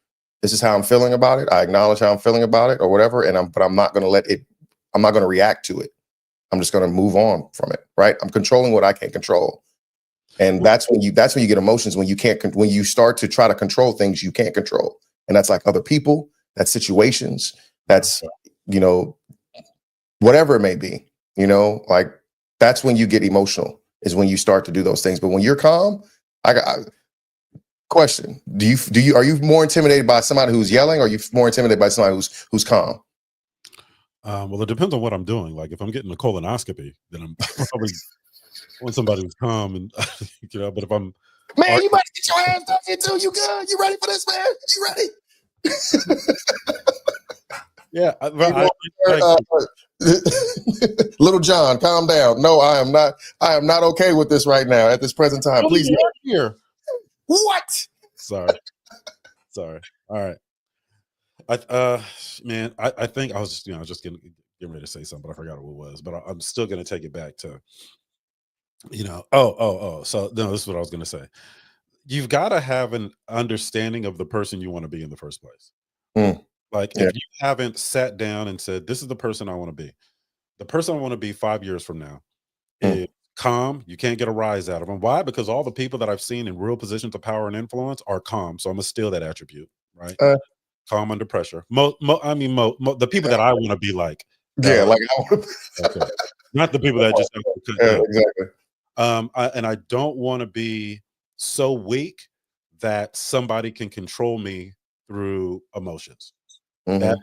This is how I'm feeling about it. I acknowledge how I'm feeling about it, or whatever. But I'm not gonna I'm not gonna react to it. I'm just gonna move on from it. Right? I'm controlling what I can't control. And that's when you get emotions, when you start to try to control things you can't control. And that's like other people, that's situations, that's whatever it may be, like that's when you get emotional, is when you start to do those things. But when you're calm, question, are you more intimidated by somebody who's yelling, or are you more intimidated by somebody who's calm? Well, it depends on what I'm doing. Like, if I'm getting a colonoscopy, then I'm probably want somebody who's calm and but if I'm you better get your hands up here too. You good? You ready for this, man? You ready? Yeah, Little John, calm down. No, I am not. I am not okay with this right now at this present time. Please, here. What? Sorry. All right. Man, I think I was just, I was just getting ready to say something, but I forgot what it was. But I'm still gonna take it back to, So no, this is what I was gonna say. You've got to have an understanding of the person you want to be in the first place. Like Yeah. if you haven't sat down and said, "This is the person I want to be," the person I want to be 5 years from now is calm. You can't get a rise out of them. Why? Because all the people that I've seen in real positions of power and influence are calm. So I'm gonna steal that attribute, right? Calm under pressure. The people that I want to be like. Yeah, like okay. Not the people that just have to cut down. Exactly. And I don't want to be so weak that somebody can control me through emotions. That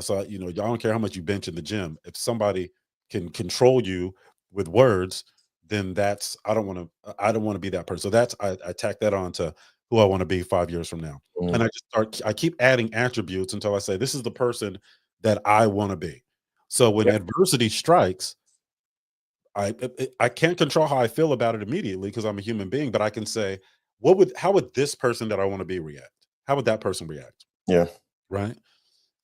so I don't care how much you bench in the gym. If somebody can control you with words, then I don't want to be that person. So that's I tack that on to who I want to be 5 years from now. And I keep adding attributes until I say this is the person that I want to be. So when adversity strikes, I can't control how I feel about it immediately because I'm a human being, but I can say, how would this person that I want to be react? How would that person react? Yeah. Right.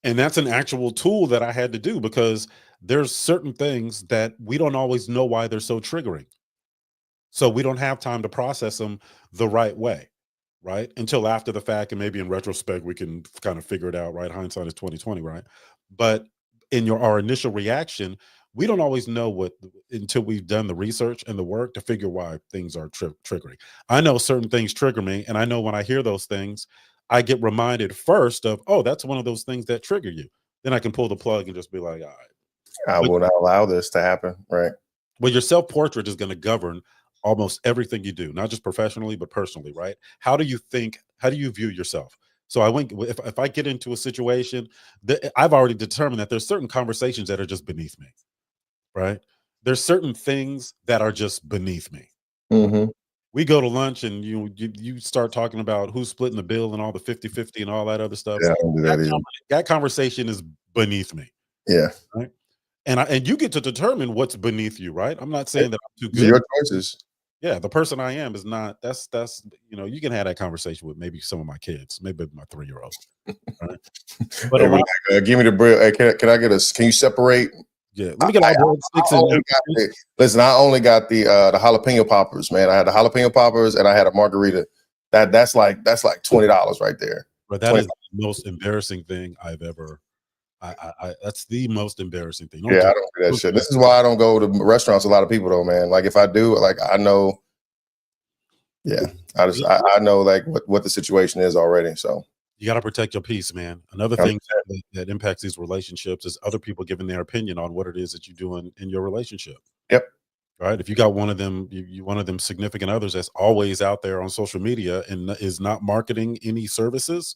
And that's an actual tool that I had to do because there's certain things that we don't always know why they're so triggering. So we don't have time to process them the right way, right? Until after the fact, and maybe in retrospect, we can kind of figure it out, right? Hindsight is 2020, right? But in our initial reaction, we don't always know until we've done the research and the work to figure why things are triggering. I know certain things trigger me, and I know when I hear those things, I get reminded first of, oh, that's one of those things that trigger you. Then I can pull the plug and just be like, all right. I will not allow this to happen. Right. Well, your self-portrait is going to govern almost everything you do, not just professionally, but personally, right? How do you think? How do you view yourself? So if I get into a situation that I've already determined that there's certain conversations that are just beneath me, right? There's certain things that are just beneath me. We go to lunch and you start talking about who's splitting the bill and all the 50-50 and all that other stuff. Yeah, I don't do that either. That conversation is beneath me. Yeah. Right. And you get to determine what's beneath you, right? I'm not saying that I'm too good. Your choices. Yeah, the person I am is not. That's you can have that conversation with maybe some of my kids, maybe my 3-year-old. Right? But give me the bread. Hey, can I get can you separate? Yeah, let me get all sticks. Listen, I only got the jalapeno poppers, man. I had the jalapeno poppers and I had a margarita. That's like $20 right there. But that is the most embarrassing thing I've ever. That's the most embarrassing thing. I don't do that shit. This is why I don't go to restaurants. A lot of people though, man. Like if I do, like I know. Yeah, I know like what the situation is already. So you got to protect your peace, man. Another thing that impacts these relationships is other people giving their opinion on what it is that you do in your relationship. Yep. Right. If you got one of them, one of them significant others that's always out there on social media and is not marketing any services.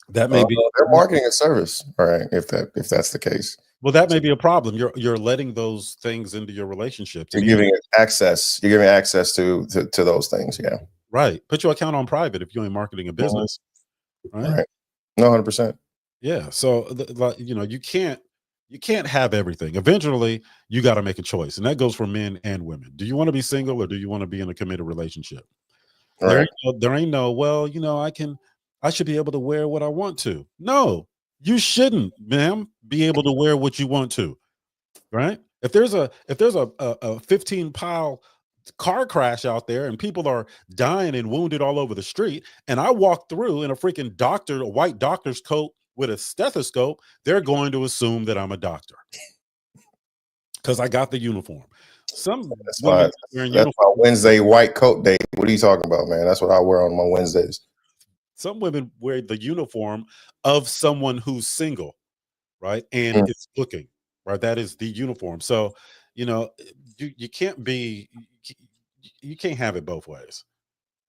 That may be they're marketing a service, all right? If that's the case, well, that may be a problem. You're letting those things into your relationships. You're giving it access. You're giving access to those things. Yeah, right. Put your account on private if you ain't marketing a business, right? No, 100%. Yeah. So you can't have everything. Eventually, you got to make a choice, and that goes for men and women. Do you want to be single or do you want to be in a committed relationship? Right. There ain't no, well, I should be able to wear what I want to. No, you shouldn't, ma'am, be able to wear what you want to. Right? If there's a 15-pile car crash out there and people are dying and wounded all over the street, and I walk through in a freaking a white doctor's coat with a stethoscope, they're going to assume that I'm a doctor because I got the uniform. That's my Wednesday white coat day. What are you talking about, man? That's what I wear on my Wednesdays. Some women wear the uniform of someone who's single, right? And it's looking, right? That is the uniform. So, you can't have it both ways.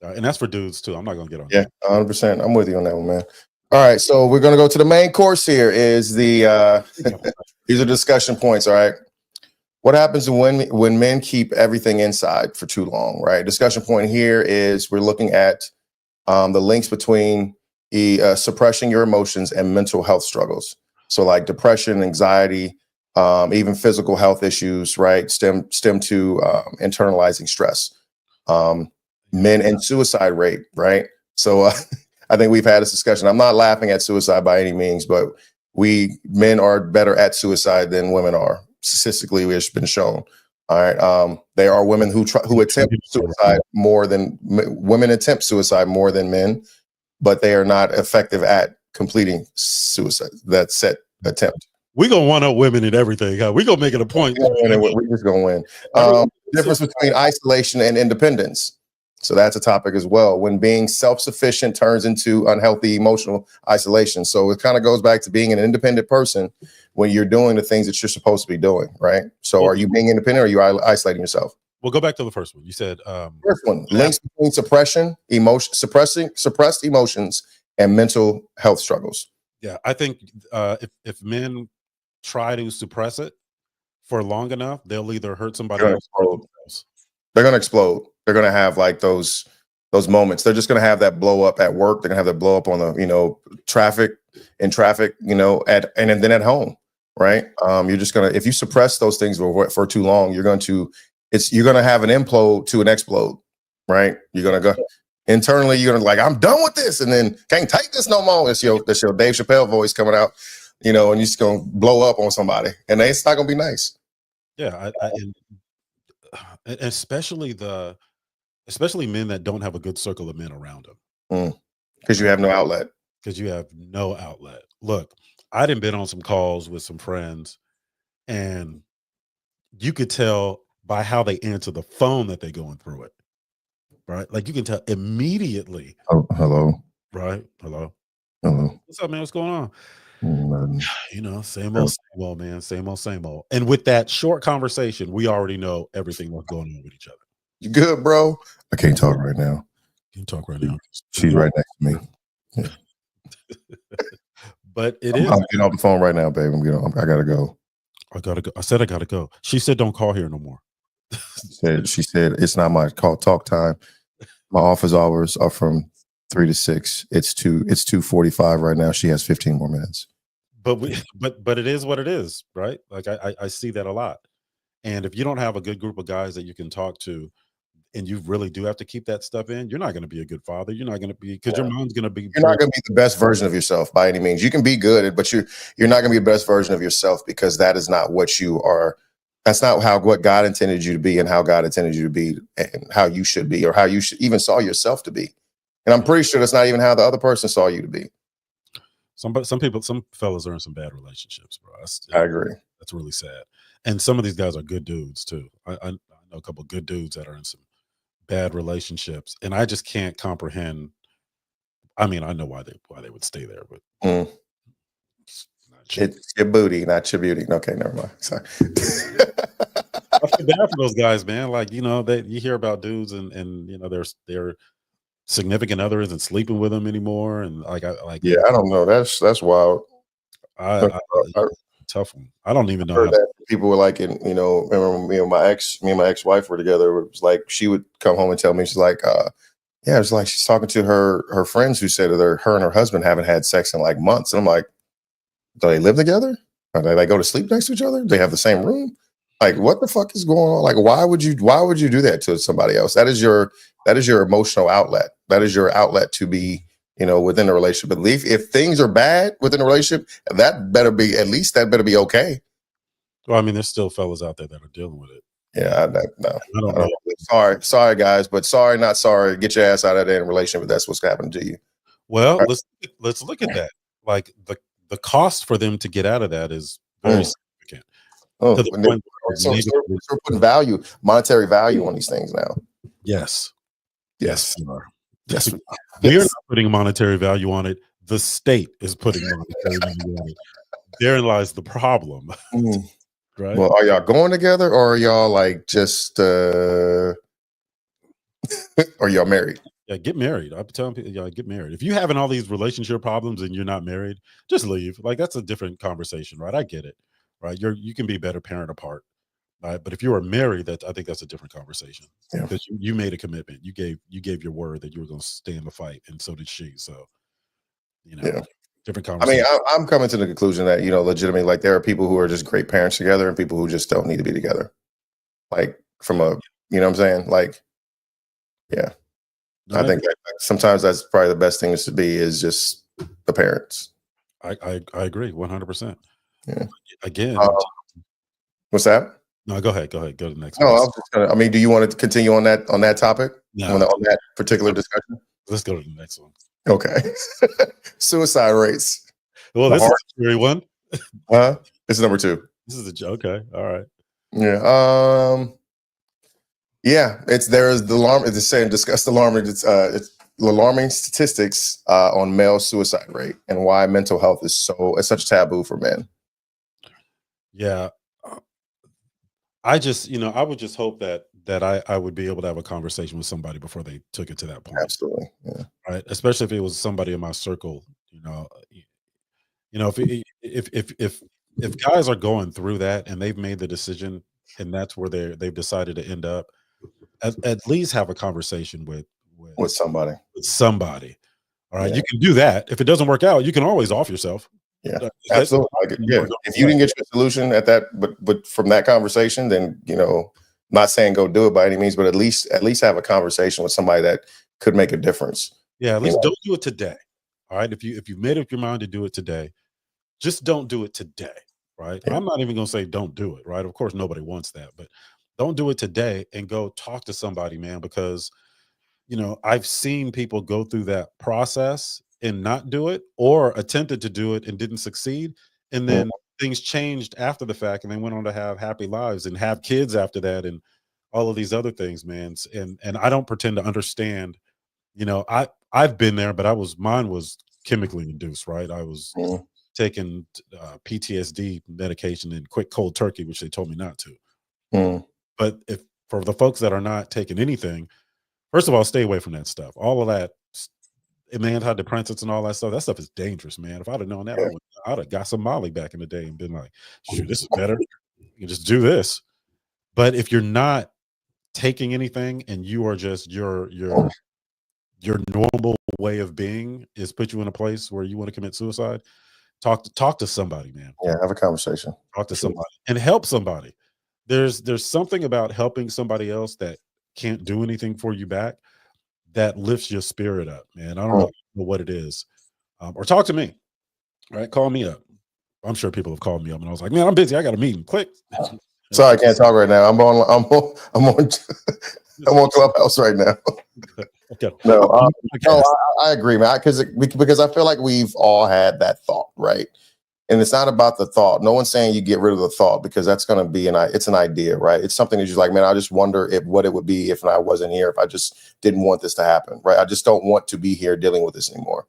And that's for dudes too. I'm not going to get on that. 100%. I'm with you on that one, man. All right. So we're going to go to the main course here is the, these are discussion points. All right. What happens when men keep everything inside for too long, right? Discussion point here is we're looking at the links between suppressing your emotions and mental health struggles. So like depression, anxiety, even physical health issues, right? Stem to internalizing stress. Men and suicide rate, right? So I think we've had this discussion. I'm not laughing at suicide by any means, but men are better at suicide than women are. Statistically, it's been shown. All right. There are women who attempt suicide more than women attempt suicide more than men, but they are not effective at completing suicide, that set attempt. We gonna one up women and everything. Huh? We gonna make it a point. We're just gonna win. Difference between isolation and independence. So that's a topic as well. When being self-sufficient turns into unhealthy emotional isolation. So it kind of goes back to being an independent person when you're doing the things that you're supposed to be doing, right? So are you being independent or are you isolating yourself? We'll go back to the first one. You said first one, links between suppressed emotions and mental health struggles. Yeah, I think if men try to suppress it for long enough, they'll either hurt somebody else or themselves. They're gonna explode. They're gonna have like those moments. They're just gonna have that blow up at work. They're gonna have that blow up on the traffic, and then at home, right? You're just gonna, if you suppress those things for too long, you're gonna have an implode to an explode, right? You're gonna go internally. You're gonna like, I'm done with this, and then can't take this no more. That's your Dave Chappelle voice coming out, and you're just gonna blow up on somebody, and it's not gonna be nice. Yeah, and especially men that don't have a good circle of men around them, because you have no outlet. Look, I done been on some calls with some friends, and you could tell by how they answer the phone that they're going through it, right? Like you can tell immediately. Oh, hello. Right? Hello. What's up, man? What's going on? Same old, man. Same old. And with that short conversation, we already know everything that's going on with each other. You good, bro? I can't talk right now. You can talk right now. She's right next to me. Yeah. But I'm getting off the phone right now, babe. I gotta go. I said I gotta go. She said, "Don't call here no more." She said it's not my talk time. My office hours are from 3 to 6. It's 2:45 right now. She has 15 more minutes. But it is what it is, right? Like I see that a lot. And if you don't have a good group of guys that you can talk to, and you really do have to keep that stuff in, you're not going to be a good father. You're not going to be, because your mom's going to be. You're not going to be the best version of yourself by any means. You can be good, but you're not going to be the best version of yourself, because that is not what you are. That's not what God intended you to be, and how God intended you to be, and how you should be, or how you should even saw yourself to be. And I'm pretty sure that's not even how the other person saw you to be. Some fellas are in some bad relationships, bro. I agree. That's really sad. And some of these guys are good dudes too. I know a couple of good dudes that are in some bad relationships, and I just can't comprehend. I mean, I know why they would stay there, but it's your booty, not your beauty. Okay, never mind. Sorry. I feel bad for those guys, man. Like, you hear about dudes and their significant other isn't sleeping with them anymore, and I don't know. That's wild. Tough one. I don't even know. Heard that people were like, remember me and my ex-wife were together. It was like she would come home and tell me, she's like, it's like she's talking to her friends who said that her and her husband haven't had sex in like months. And I'm like, do they live together? Or do they go to sleep next to each other? Do they have the same room? Like, what the fuck is going on? Like, why would you do that to somebody else? That is your emotional outlet. That is your outlet to be, within the relationship. But if things are bad within a relationship, that better be okay. Well, I mean, there's still fellas out there that are dealing with it. Yeah, I don't know. Sorry, guys, but sorry, not sorry. Get your ass out of there in a relationship if that's what's happening to you. Well, let's look at that. Like the cost for them to get out of that is very significant. We're putting monetary value on these things now. Yes, we are. Yes. We are not putting monetary value on it. The state is putting monetary value on it. Therein lies the problem. Right? Well, are y'all going together, or are y'all like just are y'all married? Yeah, get married. I'm telling people, get married. If you're having all these relationship problems and you're not married, just leave. Like, that's a different conversation, right? I get it, right? You can be a better parent apart, right? But if you are married, I think that's a different conversation, because you made a commitment. You gave your word that you were going to stay in the fight, and so did she. So you know, Yeah. different I mean, conversations. I'm coming to the conclusion that, legitimately, like there are people who are just great parents together and people who just don't need to be together. Like from a, you know what I'm saying? Like, yeah, No, I think that sometimes that's probably the best thing is to be is just the parents. I agree 100%. Yeah. Again, What's that? no, go ahead. Go to the next No, I one. was just gonna, I mean, do you want to continue on that topic? No, On that particular discussion? let's go to the next one. Okay. Suicide rates. Well, The this is heart, a scary one. huh? This is number 2. This is okay. All right. Yeah. Yeah, there's the alarm. It's saying discuss the alarming. It's alarming statistics on male suicide rate and why mental health is it's such a taboo for men. Yeah. I just, I would just hope that I would be able to have a conversation with somebody before they took it to that point, Absolutely. Yeah. right? Especially if it was somebody in my circle, if guys are going through that and they've made the decision and that's where they've decided to end up, at least have a conversation with With somebody. with somebody. All right, Yeah. you can do that. If it doesn't work out, you can always off yourself. Yeah. That's Absolutely. Yeah. If you didn't get your solution at that, but from that conversation, then not saying go do it by any means, but at least have a conversation with somebody that could make a difference. Yeah, at least don't do it today. All right. If you've made up your mind to do it today, just don't do it today. Right. Yeah. I'm not even gonna say don't do it. Right. Of course, nobody wants that, but don't do it today and go talk to somebody, man, because I've seen people go through that process and not do it or attempted to do it and didn't succeed. And Mm. then things changed after the fact and they went on to have happy lives and have kids after that and all of these other things, man. And I don't pretend to understand, I've been there, but mine was chemically induced, right? I was Mm. taking PTSD medication and quick cold turkey, which they told me not to. Mm. But if for the folks that are not taking anything, first of all, stay away from that stuff. All of that, and the antidepressants and all that stuff is dangerous, man. If I'd have known that, Yeah. I'd have got some Molly back in the day and been like, shoot, this is better. You can just do this. But if you're not taking anything and you are just your normal way of being is put you in a place where you want to commit suicide, talk to somebody, man. Yeah. Have a conversation. Talk to Sure. somebody and help somebody. There's something about helping somebody else that can't do anything for you back that lifts your spirit up, man. I don't know what it is. Or talk to me, right? Call me up. I'm sure people have called me up and I was like, man, I'm busy. I got a meeting. Click. Sorry, I can't talk right now. I'm on Clubhouse right now. Okay. No, I agree, man. Because I feel like we've all had that thought, right? And it's not about the thought. No one's saying you get rid of the thought because that's going to be it's an idea, right? It's something that you're like, man, I just wonder what it would be if I wasn't here, if I just didn't want this to happen, right? I just don't want to be here dealing with this anymore.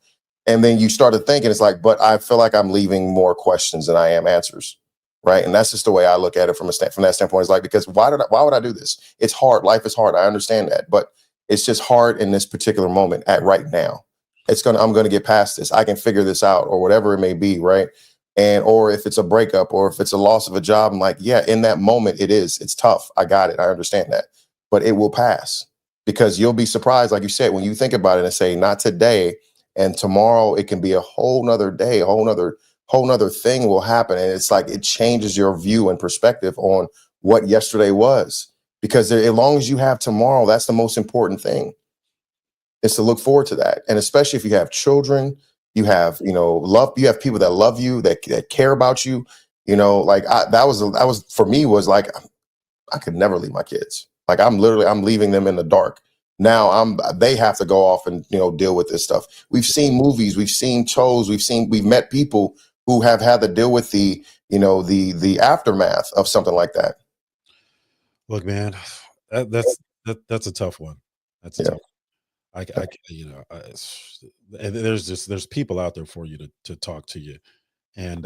And then you started thinking, it's like, but I feel like I'm leaving more questions than I am answers, right? And that's just the way I look at it from that standpoint. It's like, because why would I do this? It's hard. Life is hard. I understand that, but it's just hard in this particular moment right now. I'm going to get past this. I can figure this out or whatever it may be, right? Or if it's a breakup or if it's a loss of a job, I'm like, yeah, in that moment, it's tough. I got it. I understand that, but it will pass because you'll be surprised. Like you said, when you think about it and say, not today and tomorrow, it can be a whole nother day, a whole nother thing will happen. And it's like, it changes your view and perspective on what yesterday was, because as long as you have tomorrow, that's the most important thing, is to look forward to that. And especially if you have children, you have, love, you have people that love you, that care about you, like that was for me was like, I could never leave my kids. Like I'm leaving them in the dark. Now they have to go off and, deal with this stuff. We've seen movies, we've seen shows, we've met people who have had to deal with the aftermath of something like that. Look, man, that's a tough one. That's a tough one. There's people out there for you to talk to you. And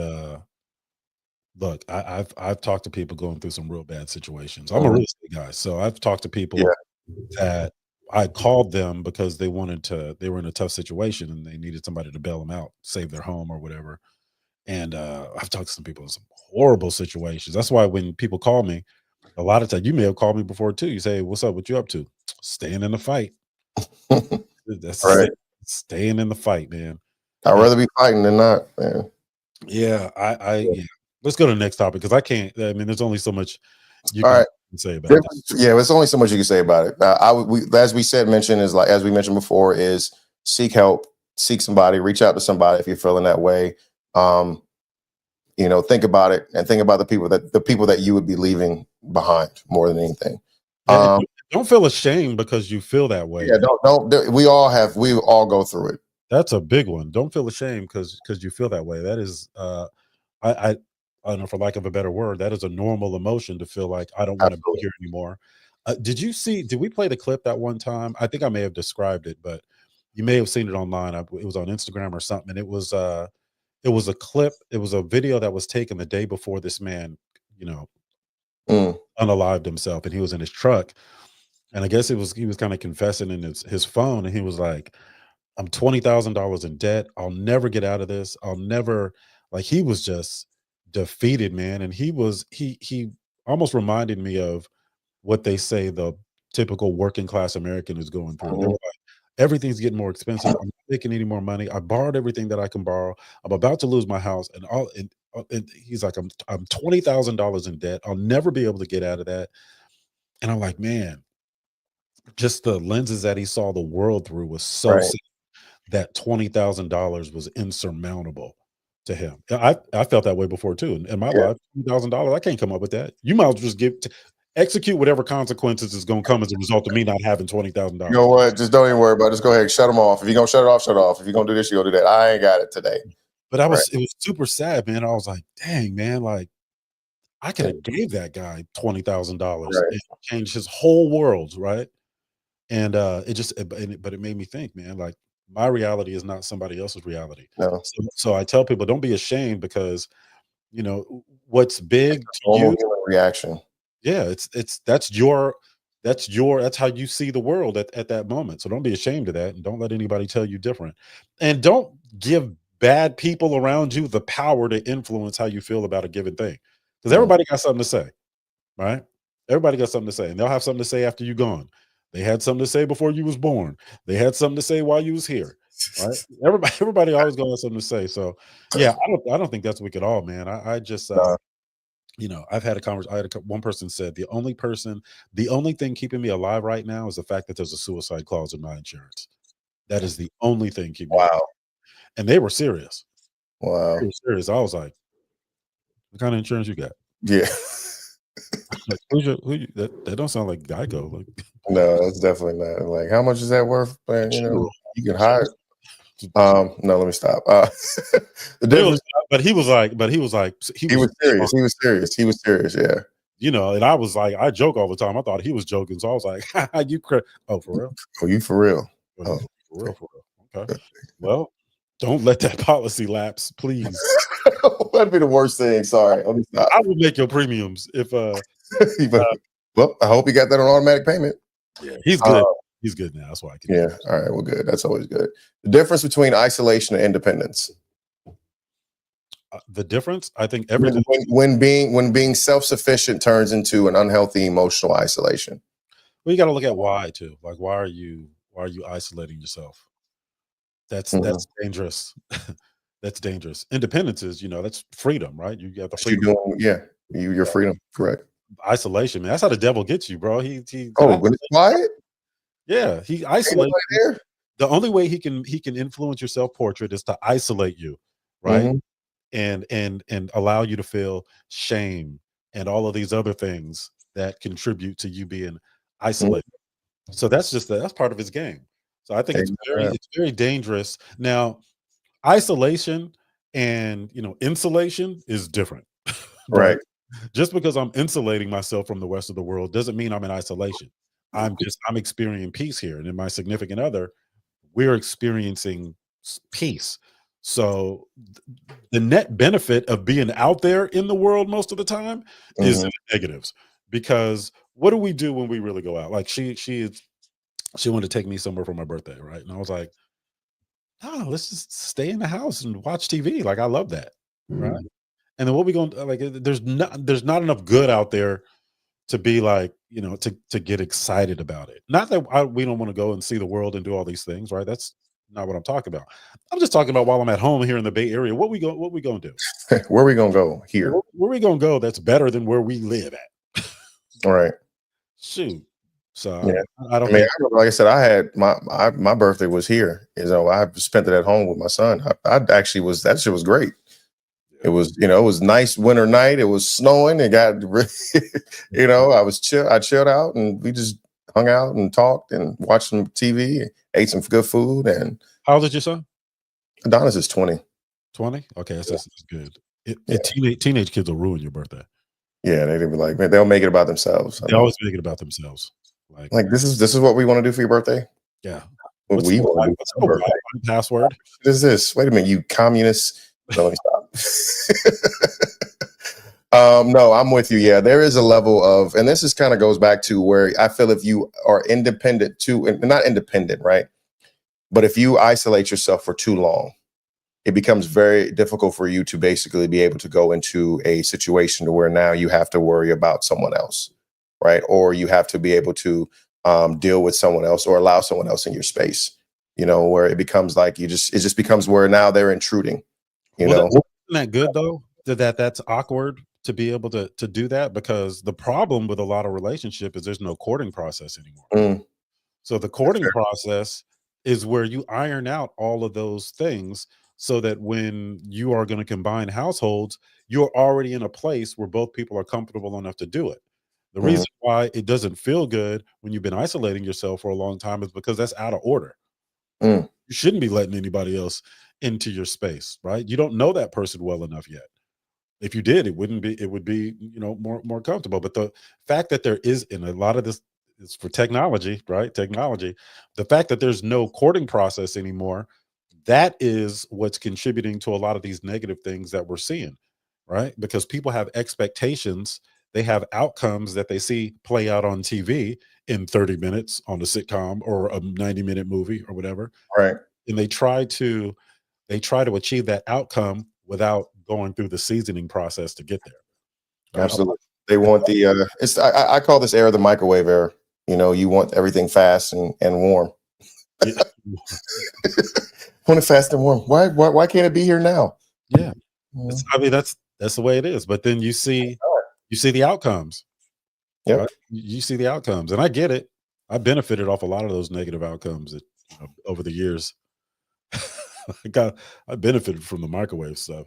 look, I've talked to people going through some real bad situations. I'm a real estate guy, so I've talked to people that I called them because they were in a tough situation and they needed somebody to bail them out, save their home or whatever. And I've talked to some people in some horrible situations. That's why when people call me, a lot of times, you may have called me before too. You say, "What's up? What you up to?" Staying in the fight. That's Right. staying in the fight, man. I'd Yeah, rather be fighting than not, man. yeah. Yeah. Yeah. Let's go to the next topic because I can't. I mean, there's only so much you All can right. say about that. Yeah, there's only so much you can say about it. As we said, mentioned is like as we mentioned before, is seek help, seek somebody, reach out to somebody if you're feeling that way. Um, think about it and think about the people that you would be leaving behind more than anything. Yeah, and Um, don't feel ashamed because you feel that way. yeah, we all go through it. That's a big one. Don't feel ashamed because you feel that way. That is, I, I, I don't know, for lack of a better word, that is a normal emotion to feel like I don't want to be Absolutely. here anymore. Did you see? Did we play the clip that one time? I think I may have described it, but you may have seen it online. It was on Instagram or something. And it was a clip. It was a video that was taken the day before this man, you know, Mm, unalived himself, and he was in his truck. And I guess he was kind of confessing in his phone, and he was like, I'm $20,000 in debt. I'll never get out of this. I'll never like he was just defeated, man. And he almost reminded me of what they say the typical working class American is going through. They were mhm. like, everything's getting more expensive. I'm not making any more money. I borrowed everything that I can borrow. I'm about to lose my house. And he's like, I'm $20,000 in debt. I'll never be able to get out of that. And I'm like, man, just the lenses that he saw the world through was so Right. that $20,000 was insurmountable to him. I felt that way before too. In my Yeah. life, $20,000, I can't come up with that. You might as well just execute whatever consequences is going to come as a result of me not having You know $20,000. what? Just don't even worry about it. Just go ahead and shut them off. If you're gonna shut it off, shut it off. If you're gonna do this, you gonna do that. I ain't got it today. But Right. it was super sad, man. I was like, dang, man, like I could Yeah. have gave that guy $20,000 Right. and changed his whole world, right? And but it made me think, man, like my reality is not somebody else's reality. No. So I tell people, don't be ashamed because what's big to Normal you, human reaction. yeah, it's that's how you see the world at that moment. So don't be ashamed of that, and don't let anybody tell you different, and don't give bad people around you the power to influence how you feel about a given thing, because Mm. everybody got something to say, right? Everybody got something to say, and they'll have something to say after you're gone. They had something to say before you was born. They had something to say while you was here, right? Everybody always gonna have something to say. So yeah, I don't think that's wicked at all, man. I just Nah. I've had a conversation. One person said the only thing keeping me alive right now is the fact that there's a suicide clause in my insurance. That is the only thing keeping me alive. Wow. And they were serious. They Wow. were serious. I was like, what kind of insurance you got? Yeah. Like, that don't sound like Geico. Like, No, it's definitely not. Like, how much is that worth? Man, General. you can hire. No, let me stop. The But it was, difference. he He was was serious. He was serious. He was serious. Yeah. and I was like, I joke all the time. I thought he was joking, so I was like, oh, for real? Oh, you for real? Oh, Oh, for real, for real. Okay. Well, don't let that policy lapse, please. that'd be the worst thing. Sorry. Let me stop. I will make your premiums if Well, I hope you got that on automatic payment. yeah, he's Uh, good. He's good now. That's why I can do yeah. it. All right. Well, good. That's always good. The difference between isolation and independence. The difference, I think When, everything. when, when being self-sufficient turns into an unhealthy emotional isolation. Well, you got to look at why too. Like, why are you isolating yourself? Mhm. That's dangerous. That's dangerous. Independence is, that's freedom, right? You got the What you freedom. doing? Yeah. Your freedom. Correct. Isolation, man. That's how the devil gets you, bro. He Oh, when it's quiet, yeah, he ain't isolates nobody you. there. The only way he can influence your self portrait is to isolate you, right? Hmm. And allow you to feel shame and all of these other things that contribute to you being isolated. So that's part of his game. So I think it's very dangerous. Now, isolation and insulation is different, right? Right. Just because I'm insulating myself from the rest of the world doesn't mean I'm in isolation. I'm experiencing peace here, and in my significant other, we're experiencing peace. So the net benefit of being out there in the world most of the time is in Hmm. the negatives, because what do we do when we really go out? Like she wanted to take me somewhere for my birthday, right? And I was like, no, let's just stay in the house and watch TV. Like I love that, right? And then what we going to like? There's not enough good out there to be like to get excited about it. Not that we don't want to go and see the world and do all these things, right? not what I'm talking about. I'm just talking about while I'm at home here in the Bay Area. What we gonna do? Where are we gonna go here? Where we gonna go that's better than where we live at? All right. Shoot. So Yeah. I don't I mean, think like I said, I had my birthday was here. You know, I spent it at home with my son. I actually was that shit was great. It was, you know, it was nice winter night. It was snowing. It got, you know, I was chill. I chilled out and we just hung out and talked and watched some TV, ate some good food. And how old is your son? Adonis is 20. 20? Okay, that's good. Yeah. Teenage kids will ruin your birthday. Yeah, they'd be like, man, they'll make it about themselves. They always make it about themselves. Like this is what we want to do for your birthday. Yeah. What we want to do What's for the your birthday. Wi-Fi password? What is this? Wait a minute, you communists. No, let me stop. No, I'm with you. Yeah, there is a level of, and this is kind of goes back to where I feel if you are independent too, and not independent, right? But if you isolate yourself for too long, it becomes very difficult for you to basically be able to go into a situation to where now you have to worry about someone else, right? Or you have to be able to deal with someone else or allow someone else in your space, you know, where it becomes like it just becomes where now they're intruding, you know. Isn't that good though? That's awkward to be able to do that, because the problem with a lot of relationship is there's no courting process anymore. Mm, So the courting process is where you iron out all of those things so that when you are going to combine households, you're already in a place where both people are comfortable enough to do it. The mm, reason why it doesn't feel good when you've been isolating yourself for a long time is because that's out of order. mm. You shouldn't be letting anybody else into your space, right? You don't know that person well enough yet. If you did, it would be, you know, more comfortable. But the fact that there is, in a lot of this is for technology, right? Technology, the fact that there's no courting process anymore, that is what's contributing to a lot of these negative things that we're seeing, right? Because people have expectations, they have outcomes that they see play out on TV in 30 minutes on a sitcom or a 90-minute movie or whatever, Right. and they try to achieve that outcome without going through the seasoning process to get there, right? Absolutely. They want the it's I call this era the microwave era. You know, you want everything fast and warm. Yeah. Want it fast and warm. Why can't it be here now? Yeah. Mm. I mean, that's the way it is. But then you see the outcomes, Yep. right? You see the outcomes, and I get it. I benefited off a lot of those negative outcomes that, over the years. I benefited from the microwave stuff.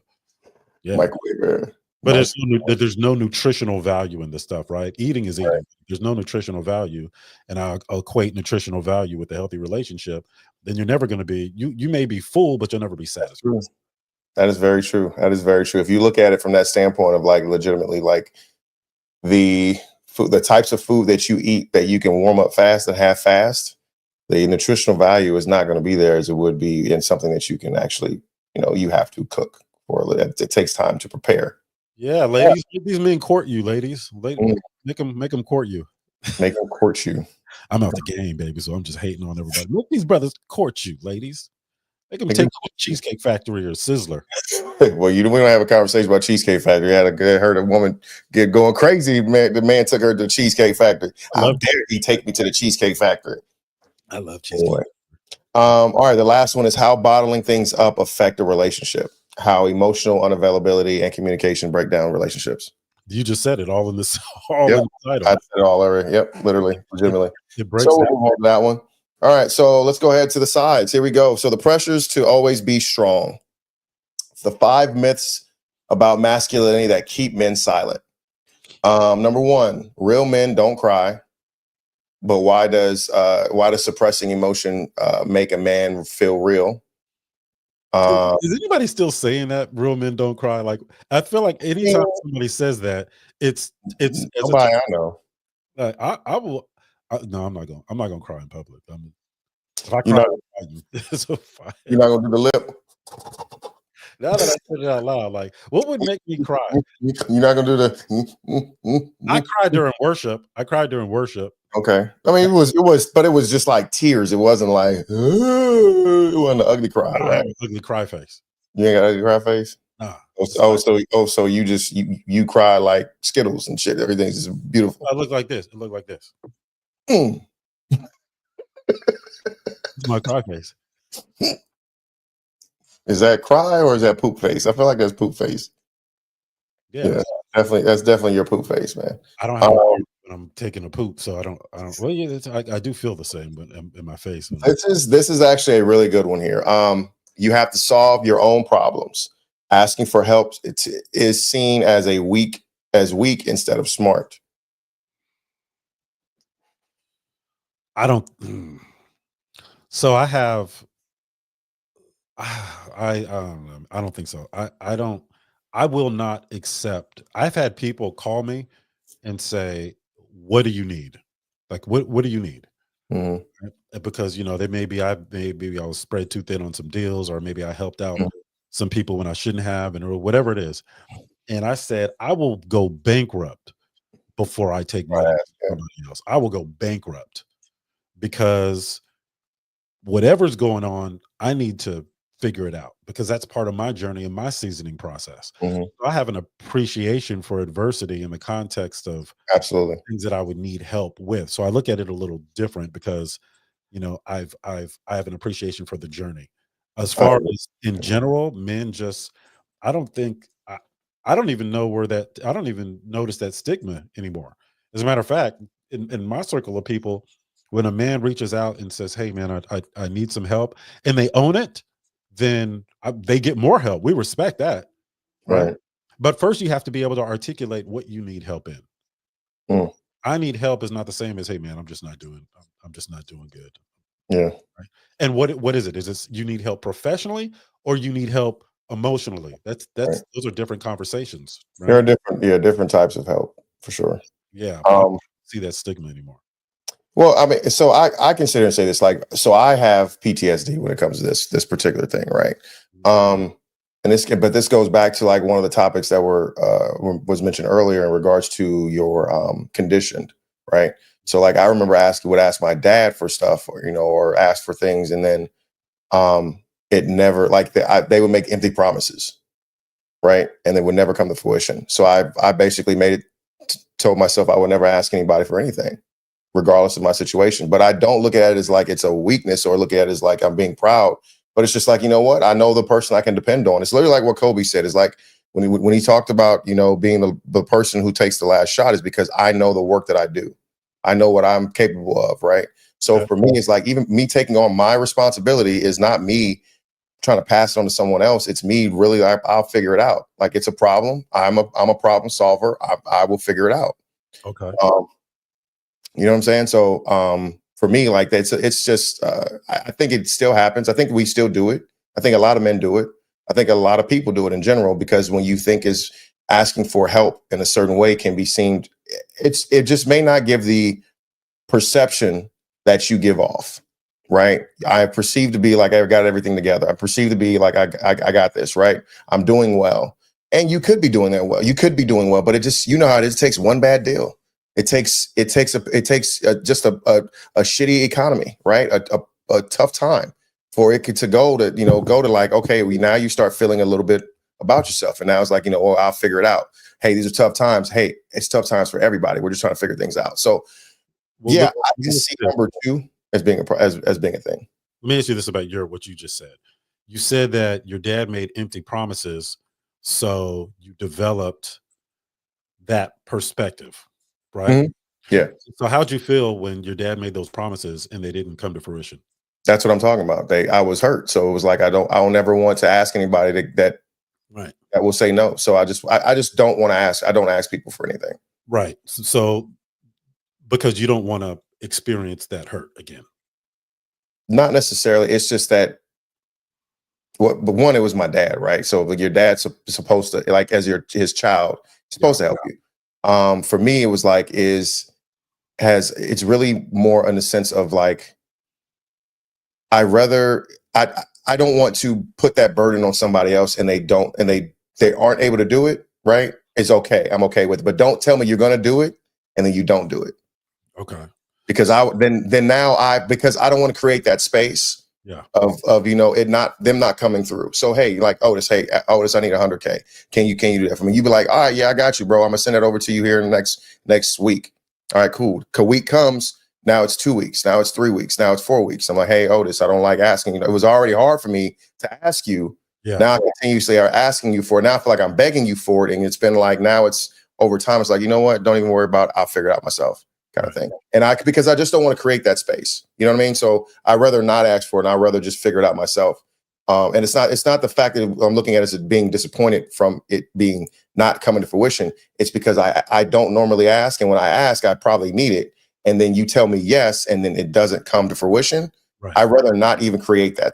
Yeah. Microwave era. But Mic- there's no nutritional value in this stuff, right? Eating is right. eating. There's no nutritional value, and I equate nutritional value with a healthy relationship. Then you're never going to be. You may be full, but you'll never be satisfied. True. That is very true. That is very true. If you look at it from that standpoint of like legitimately like the food, the types of food that you eat that you can warm up fast and have fast, the nutritional value is not going to be there as it would be in something that you can actually, you know, you have to cook for. It takes time to prepare. Yeah, ladies, make these men court you, ladies. Mm. Make them court you. Make them court you. I'm out the game, baby, so I'm just hating on everybody. Make these brothers court you, ladies. Make them take you to Cheesecake Factory or Sizzler. Well, we don't have a conversation about Cheesecake Factory. I heard a woman get going crazy. Man, the man took her to the Cheesecake Factory. How dare he take me to the Cheesecake Factory? I love cheesecake. All right, the last one is how bottling things up affect a relationship. How emotional unavailability and communication break down relationships. You just said it all in this, all Yep. in the title. I said it all already. Yep, literally, legitimately. It breaks So down. we'll move on to that one. All right, so let's go ahead to the sides. Here we go. So the pressures to always be strong. The 5 myths about masculinity that keep men silent. Number 1, real men don't cry. But why does suppressing emotion make a man feel real? Is anybody still saying that real men don't cry? Like, I feel like anytime somebody says that, it's nobody I know. I will. No, I'm not gonna cry in public. I mean, if I You're cry, not, it's a fight. you're not gonna do the lip. Now that I said it out loud, like, what would make me cry? You're not gonna do the. I cried during worship. Okay, I mean but it was just like tears. It wasn't like it wasn't an ugly cry, right? Ugly cry face. You ain't got an ugly cry face. Nah. So you just you cry like Skittles and shit. Everything's just beautiful. I look like this. It looked like this. Mm. It's my cry face. Is that cry or is that poop face? I feel like that's poop face. Yeah, definitely. That's definitely your poop face, man. I don't have a beard when I'm taking a poop, so I don't. Well, yeah, I do feel the same, but in my face. This is actually a really good one here. You have to solve your own problems. Asking for help is seen as weak instead of smart. I don't. So I have. I don't know. I don't think so. I don't. I will not accept. I've had people call me and say, "What do you need? Like, what do you need?" Mhm. Because they maybe I was spread too thin on some deals, or maybe I helped out some people when I shouldn't have, and or whatever it is. And I said, I will go bankrupt before I take money Right. from somebody else. I will go bankrupt because whatever's going on, I need to figure it out because that's part of my journey and my seasoning process. Mhm. I have an appreciation for adversity in the context of Absolutely. things that I would need help with. So I look at it a little different because I have an appreciation for the journey. As I far agree. as in general, men just I don't think I don't even know where that I don't even notice that stigma anymore. As a matter of fact, in my circle of people, when a man reaches out and says, "Hey man, I need some help," and they own it, then they get more help. We respect that, right? Right. But first you have to be able to articulate what you need help in. Mm. I need help is not the same as, "Hey man, I'm just not doing good." Yeah. Right? And what is it? Is this you need help professionally or you need help emotionally? Right. Those are different conversations, There right? are different types of help for sure. Yeah, but I don't Um, see that stigma anymore. well, I mean, so I consider and say this like, so I have PTSD when it comes to this particular thing, right? Um, and this goes back to like one of the topics that was mentioned earlier in regards to your conditioned, right? So like I remember would ask my dad for stuff or ask for things, and then it never like they would make empty promises, right? And they would never come to fruition. So I basically told myself I would never ask anybody for anything regardless of my situation. But I don't look at it as like it's a weakness or look at it as like I'm being proud. But it's just like, you know what? I know the person I can depend on. It's literally like what Kobe said. Is like when he talked about, being the person who takes the last shot is because I know the work that I do. I know what I'm capable of, right? So Okay. for me, it's like even me taking on my responsibility is not me trying to pass it on to someone else. It's me really, I'll figure it out. Like it's a problem. I'm a problem solver. I will figure it out. Okay. Um, you know what I'm saying? So for me, like it's just I think it still happens. I think we still do it. I think a lot of men do it. I think a lot of people do it in general because when you think is asking for help in a certain way can be seen, it just may not give the perception that you give off. Right. I perceive to be like I got everything together. I perceive to be like I got this, right? I'm doing well. And you could be doing that well. You could be doing well, but it just how it is. It takes one bad deal. It takes just a shitty economy, right? A tough time for it to go to like, okay, now you start feeling a little bit about yourself. And now it's like, well, I'll figure it out. Hey, these are tough times. Hey, it's tough times for everybody. We're just trying to figure things out. So Well, yeah, look, I can see number two as being as being a thing. let me ask you this about what you just said. You said that your dad made empty promises, so you developed that perspective, right? Mhm. Yeah, So how'd you feel when your dad made those promises and they didn't come to fruition? that's what I'm talking about. I was hurt, so it was like I don't ever want to ask anybody Right. that will say no. So I just don't want to ask. I don't ask people for anything. Right. So because you don't want to experience that hurt again. Not necessarily. It's just that but one, it was my dad, right? So like your dad's supposed to like as his child, he's Yeah. supposed to help you. For me, it was like it's really more in the sense of like I rather I don't want to put that burden on somebody else and they aren't able to do it, right? It's okay. I'm okay with it. But don't tell me you're gonna do it and then you don't do it. Okay. Because because I don't want to create that space Yeah. of it not them not coming through. So hey, like Otis, I need 100K. Can you do that for me? You be like, all right, yeah, I got you, bro. I'm gonna send it over to you here in the next week. All right, cool. Week comes, Now it's 2 weeks. Now it's 3 weeks. Now it's 4 weeks. I'm like, hey, Otis, I don't like asking. It was already hard for me to ask you. Yeah. Now I continuously are asking you for it. Now I feel like I'm begging you for it. And it's been like, now it's over time. It's like, you know what? Don't even worry about it. I'll figure it out myself kind of thing. And because I just don't want to create that space. You know what I mean? So I'd rather not ask for it. And I'd rather just figure it out myself. And it's not the fact that I'm looking at it as being disappointed from it being not coming to fruition. It's because I don't normally ask. And when I ask, I probably need it. And then you tell me yes, and then it doesn't come to fruition. Right. I'd rather not even create that.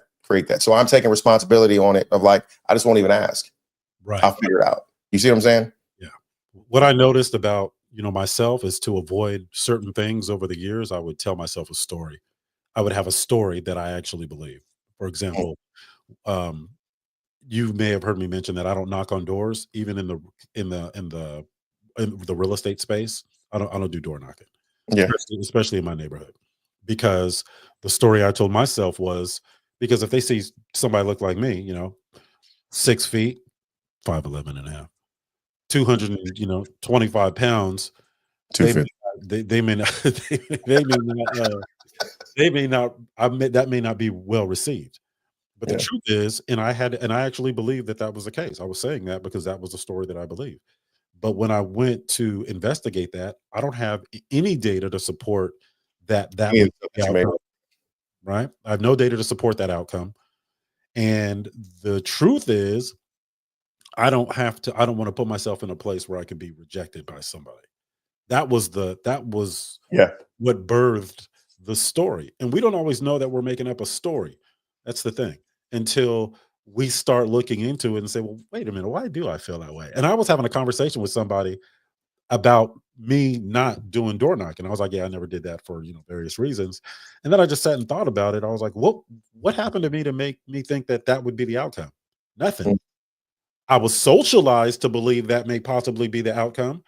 So I'm taking responsibility on it of like, I just won't even ask. Right. I'll figure it out. You see what I'm saying? Yeah. What I noticed about, myself is to avoid certain things over the years, I would tell myself a story. I would have a story that I actually believe. For example, you may have heard me mention that I don't knock on doors, even in the real estate space. I don't do door knocking. Yeah. Especially in my neighborhood, because the story I told myself was, because if they see somebody look like me, 6 feet, 5'11" and a half, 225 pounds, they may not, that may not be well received. But the truth is, and I actually believed that was the case. I was saying that because that was the story that I believed. But when I went to investigate that, I don't have any data to support that was the outcome, right? I have no data to support that outcome. And the truth is, I don't want to put myself in a place where I could be rejected by somebody. That was what birthed the story. And we don't always know that we're making up a story. That's the thing. Until we start looking into it and say, well, wait a minute, why do I feel that way? And I was having a conversation with somebody about me not doing door knocking. I was like, yeah, I never did that for, various reasons. And then I just sat and thought about it. I was like, what happened to me to make me think that would be the outcome? Nothing. I was socialized to believe that may possibly be the outcome.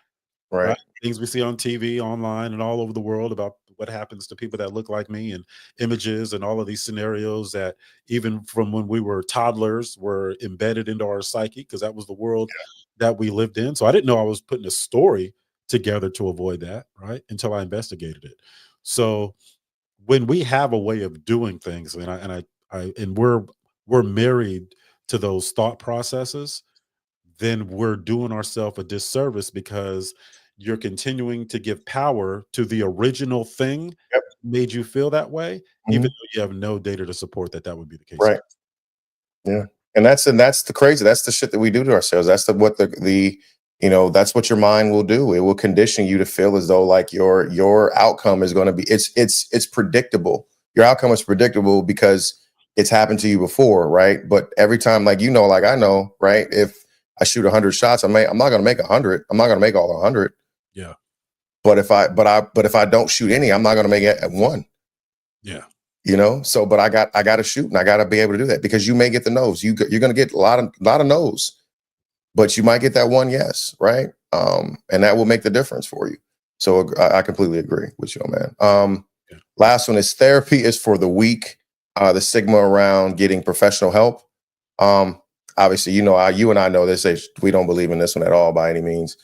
Right. Things we see on TV, online, and all over the world about what happens to people that look like me, and images and all of these scenarios that even from when we were toddlers were embedded into our psyche, because that was the world that we lived in. So I didn't know I was putting a story together to avoid that, right? Until I investigated it. So when we have a way of doing things, and we're married to those thought processes, then we're doing ourselves a disservice, because you're continuing to give power to the original thing made you feel that way, even though you have no data to support that would be the case. Right. Yeah. And that's the crazy. That's the shit that we do to ourselves. That's what that's what your mind will do. It will condition you to feel as though like your outcome is going to be, it's predictable. Your outcome is predictable because it's happened to you before. Right. But every time, like, like I know, right. If I shoot 100 shots, I'm not going to make 100. I'm not going to make all 100. Yeah. But if I don't shoot any, I'm not going to make it at one. Yeah. So, but I got to shoot, and I got to be able to do that, because you may get the no's. You're going to get a lot of no's, but you might get that one yes, right? And that will make the difference for you. So I completely agree with you, man. Last one is therapy is for the weak. The stigma around getting professional help. Obviously, you and I know this. We don't believe in this one at all by any means.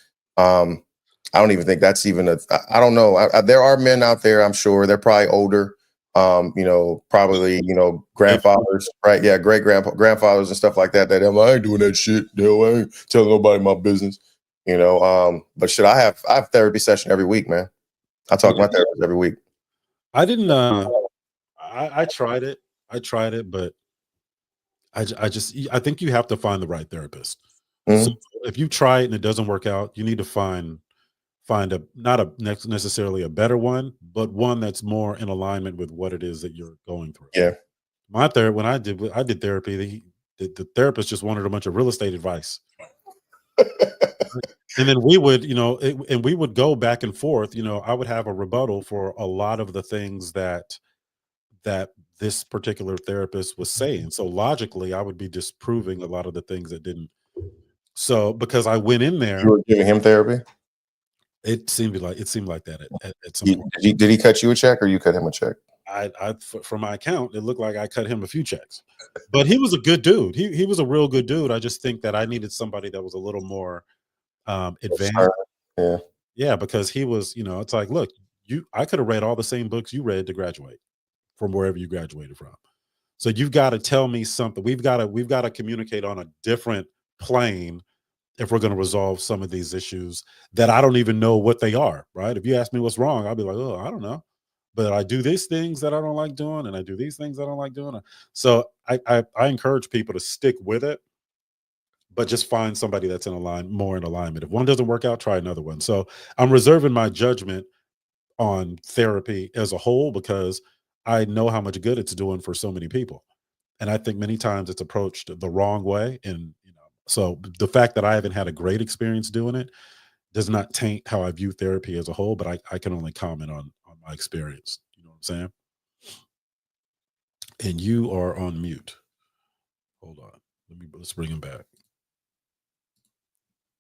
I don't even think that's even I don't know. There are men out there, I'm sure. They're probably older, probably, grandfathers, right? Yeah, grandfathers and stuff like that. That I ain't doing that shit. I ain't telling nobody my business, But shit, I have therapy session every week, man. I talk to my therapist every week. I didn't. I tried it. But I think you have to find the right therapist. So if you try it and it doesn't work out, you need to find not necessarily a better one, but one that's more in alignment with what it is that you're going through. Yeah. When I did therapy, the therapist just wanted a bunch of real estate advice. And then we would, and we would go back and forth. I would have a rebuttal for a lot of the things that this particular therapist was saying. So logically, I would be disproving a lot of the things that didn't. So because I went in there, you were giving him therapy. It seemed like that at some point. Did he cut you a check, or you cut him a check? From my account, it looked like I cut him a few checks, but he was a good dude. He was a real good dude. I just think that I needed somebody that was a little more advanced. Yeah. Yeah, because he was, it's like, look, I could have read all the same books you read to graduate from wherever you graduated from. So you've got to tell me something. We've got to communicate on a different plane if we're going to resolve some of these issues that I don't even know what they are, right? If you ask me what's wrong, I'll be like, oh, I don't know. But I do these things that I don't like doing, and I do these things I don't like doing. So I encourage people to stick with it, but just find somebody that's more in alignment. If one doesn't work out, try another one. So I'm reserving my judgment on therapy as a whole because I know how much good it's doing for so many people. And I think many times it's approached the wrong way. And, so the fact that I haven't had a great experience doing it does not taint how I view therapy as a whole, but I can only comment on my experience. You know what I'm saying? And you are on mute. Hold on. Let's bring him back.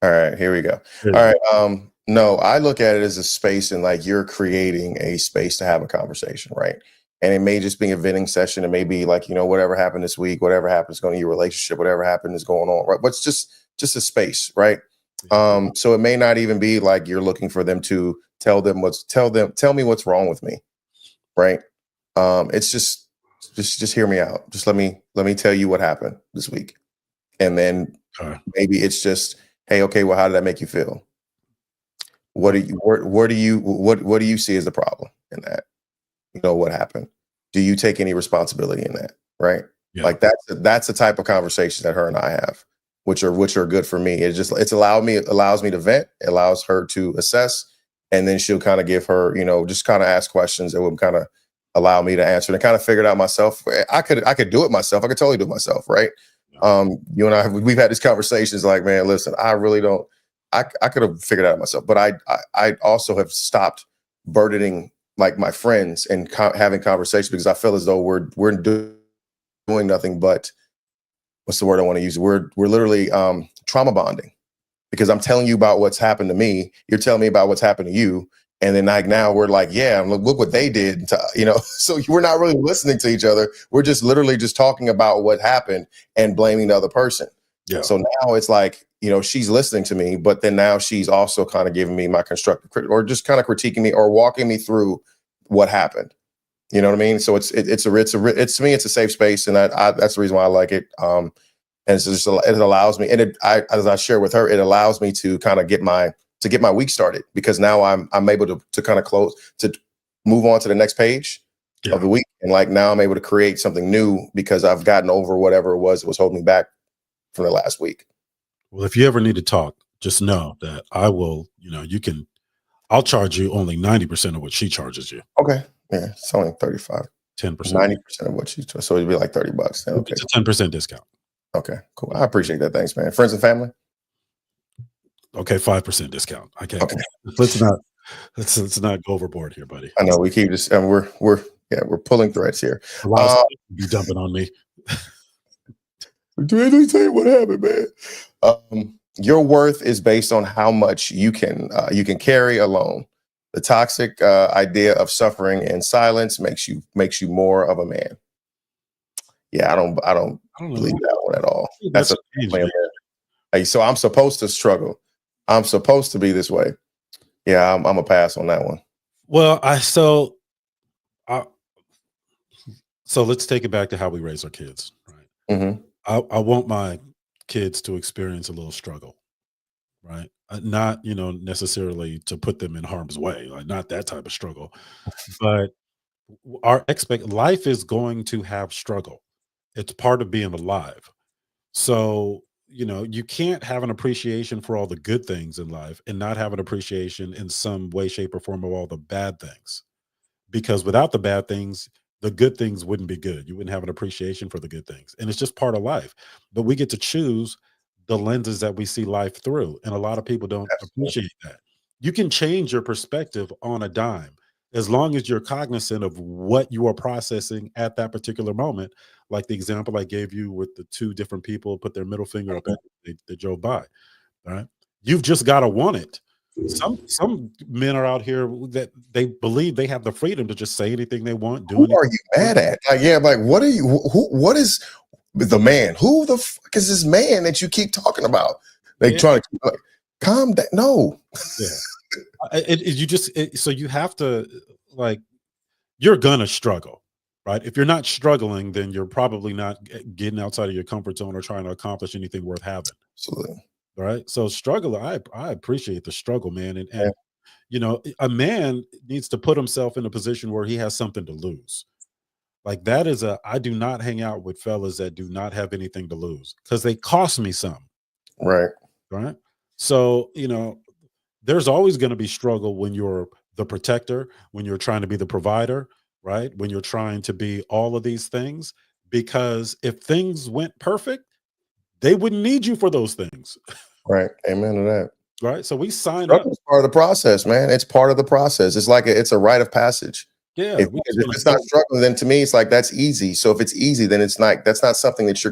All right, here we go. All right. No, I look at it as a space, and like you're creating a space to have a conversation, right? And it may just be a venting session. It may be like, whatever happened this week, whatever happens going to your relationship, whatever happened is going on, right? But it's just a space, right? So it may not even be like you're looking for them to tell me what's wrong with me, right? It's just hear me out. Just let me tell you what happened this week, and then maybe it's just, hey, okay, well, how did that make you feel? What do you see as the problem in that? What happened? Do you take any responsibility in that? Right? Yeah. Like that's the type of conversation that her and I have, which are good for me. It allows me to vent, it allows her to assess, and then she'll kind of give her, just kind of ask questions that would kind of allow me to answer and kind of figure it out myself. I could do it myself. I could totally do it myself, right? You and I, we've had these conversations like, man, listen, I really don't, I could have figured it out myself, but I also have stopped burdening like my friends and having conversations because I feel as though we're doing nothing but, what's the word I want to use? We're literally trauma bonding, because I'm telling you about what's happened to me. You're telling me about what's happened to you. And then like now we're like, yeah, look what they did to, so we're not really listening to each other. We're just literally just talking about what happened and blaming the other person. Yeah. So now it's like, she's listening to me, but then now she's also kind of giving me my constructive critique, or just kind of critiquing me or walking me through what happened. You know what I mean? So it's to me, it's a safe space. And that's the reason why I like it. And it's just, it allows me, and as I share with her, it allows me to kind of get my week started, because now I'm able to kind of to move on to the next page of the week. And like now I'm able to create something new because I've gotten over whatever it was holding me back from the last week. Well, if you ever need to talk, just know that I will, I'll charge you only 90% of what she charges you. Okay. Yeah. It's only 35. 10%. 90% of what she charges. So it'd be like $30. Okay. It's a 10% discount. Okay, cool. I appreciate that. Thanks, man. Friends and family? Okay, 5% discount. Okay. Let's not go overboard here, buddy. I know we keep this, and we're pulling threads here. You dumping on me. Let me tell you what happened, man. Your worth is based on how much you can carry alone. The toxic idea of suffering in silence makes you more of a man. Yeah, I don't believe that one at all. That's a plan. Hey, so I'm supposed to struggle. I'm supposed to be this way. Yeah, I'm a pass on that one. Well, so let's take it back to how we raise our kids. Right. Mm-hmm. I want my kids to experience a little struggle, right? Not necessarily to put them in harm's way, like not that type of struggle, but life is going to have struggle. It's part of being alive. So, you can't have an appreciation for all the good things in life and not have an appreciation in some way, shape, or form of all the bad things. Because without the bad things, the good things wouldn't be good. You wouldn't have an appreciation for the good things. And it's just part of life. But we get to choose the lenses that we see life through. And a lot of people don't appreciate that. You can change your perspective on a dime as long as you're cognizant of what you are processing at that particular moment. Like the example I gave you with the two different people put their middle finger up and they drove by. All right. You've just got to want it. Some men are out here that they believe they have the freedom to just say anything they want. Who are you mad at? Like, what are you? What is the man? Who the fuck is this man that you keep talking about? Trying to calm down. No. Yeah. So you have to, like, you're gonna struggle, right? If you're not struggling, then you're probably not getting outside of your comfort zone or trying to accomplish anything worth having. Absolutely. Right. So struggle, I appreciate the struggle, man. And Yeah. you know, a man needs to put himself in a position where he has something to lose. Like that is I do not hang out with fellas that do not have anything to lose because they cost me some. Right. Right. So, you know, there's always going to be struggle when you're the protector, when you're trying to be the provider, right? When you're trying to be all of these things, because if things went perfect, they wouldn't need you for those things. Right. Amen to that. Right. So we sign up. Struggle is part of the process, man. It's part of the process. It's like it's a rite of passage. Yeah. If it's not struggling, then to me, it's like that's easy. So if it's easy, then it's not, that's not something that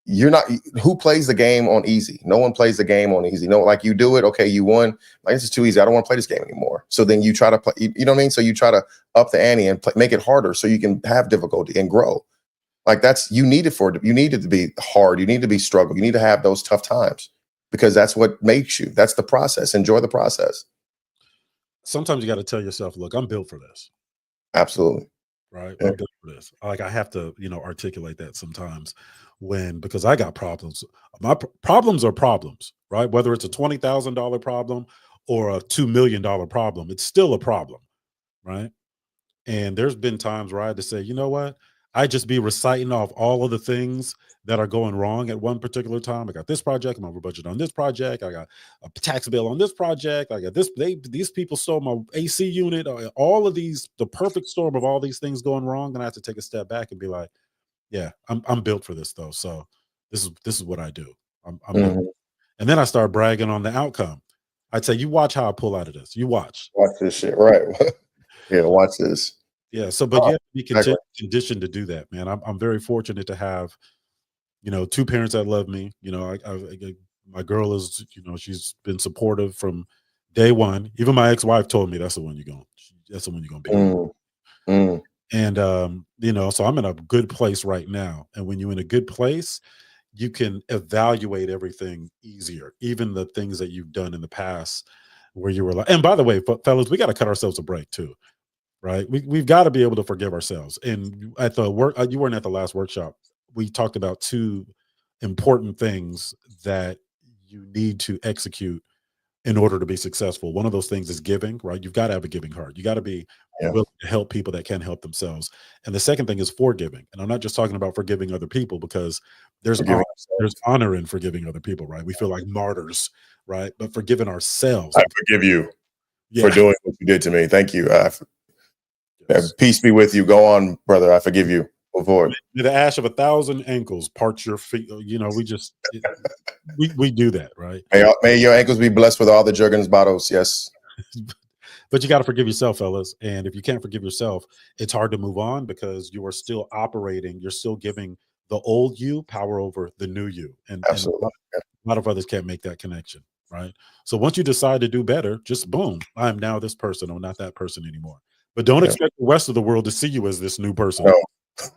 you're not, who plays the game on easy? No one plays the game on easy. No, like you do it. Okay. You won. Like, this is too easy. I don't want to play this game anymore. So then you try to play, you know what I mean? So you try to up the ante and make it harder so you can have difficulty and grow. Like you need it to be hard. You need to be struggle. You need to have those tough times because that's what makes you. That's the process. Enjoy the process. Sometimes you got to tell yourself, look, I'm built for this. Absolutely. Right. Yeah. I'm built for this. Like I have to, articulate that sometimes because I got problems. My problems are problems, right? Whether it's a $20,000 problem or a $2 million problem, it's still a problem. Right. And there's been times where I had to say, you know what? I just be reciting off all of the things that are going wrong at one particular time. I got this project, I'm over budget on this project. I got a tax bill on this project. I got this. These people stole my AC unit. All of these, the perfect storm of all these things going wrong. And I have to take a step back and be like, yeah, I'm built for this though. So this is what I do. I'm built. And then I start bragging on the outcome. I'd say, you watch how I pull out of this. You watch this shit, right? Yeah, watch this. Yeah. So, but you have to be conditioned to do that, man. I'm very fortunate to have, two parents that love me. My girl is, she's been supportive from day one. Even my ex-wife told me that's the one you're going to be. And so I'm in a good place right now. And when you're in a good place, you can evaluate everything easier, even the things that you've done in the past where you were like, and by the way, fellas, we got to cut ourselves a break too. Right. We've got to be able to forgive ourselves. And at the work, you weren't at the last workshop. We talked about two important things that you need to execute in order to be successful. One of those things is giving, right? You've got to have a giving heart. You got to be willing to help people that can't help themselves. And the second thing is forgiving. And I'm not just talking about forgiving other people because there's honor in forgiving other people, right? We feel like martyrs, right? But forgiving ourselves. I forgive you for doing what you did to me. Thank you. Peace be with you. Go on, brother. I forgive you. Avoid the ash of 1,000 ankles parts your feet. We do that, right? May your ankles be blessed with all the Jergens bottles. Yes. But you got to forgive yourself, fellas. And if you can't forgive yourself, it's hard to move on because you are still operating. You're still giving the old you power over the new you. And a lot of others can't make that connection, right? So once you decide to do better, just boom, I'm now this person. I'm not that person anymore. But don't expect the rest of the world to see you as this new person.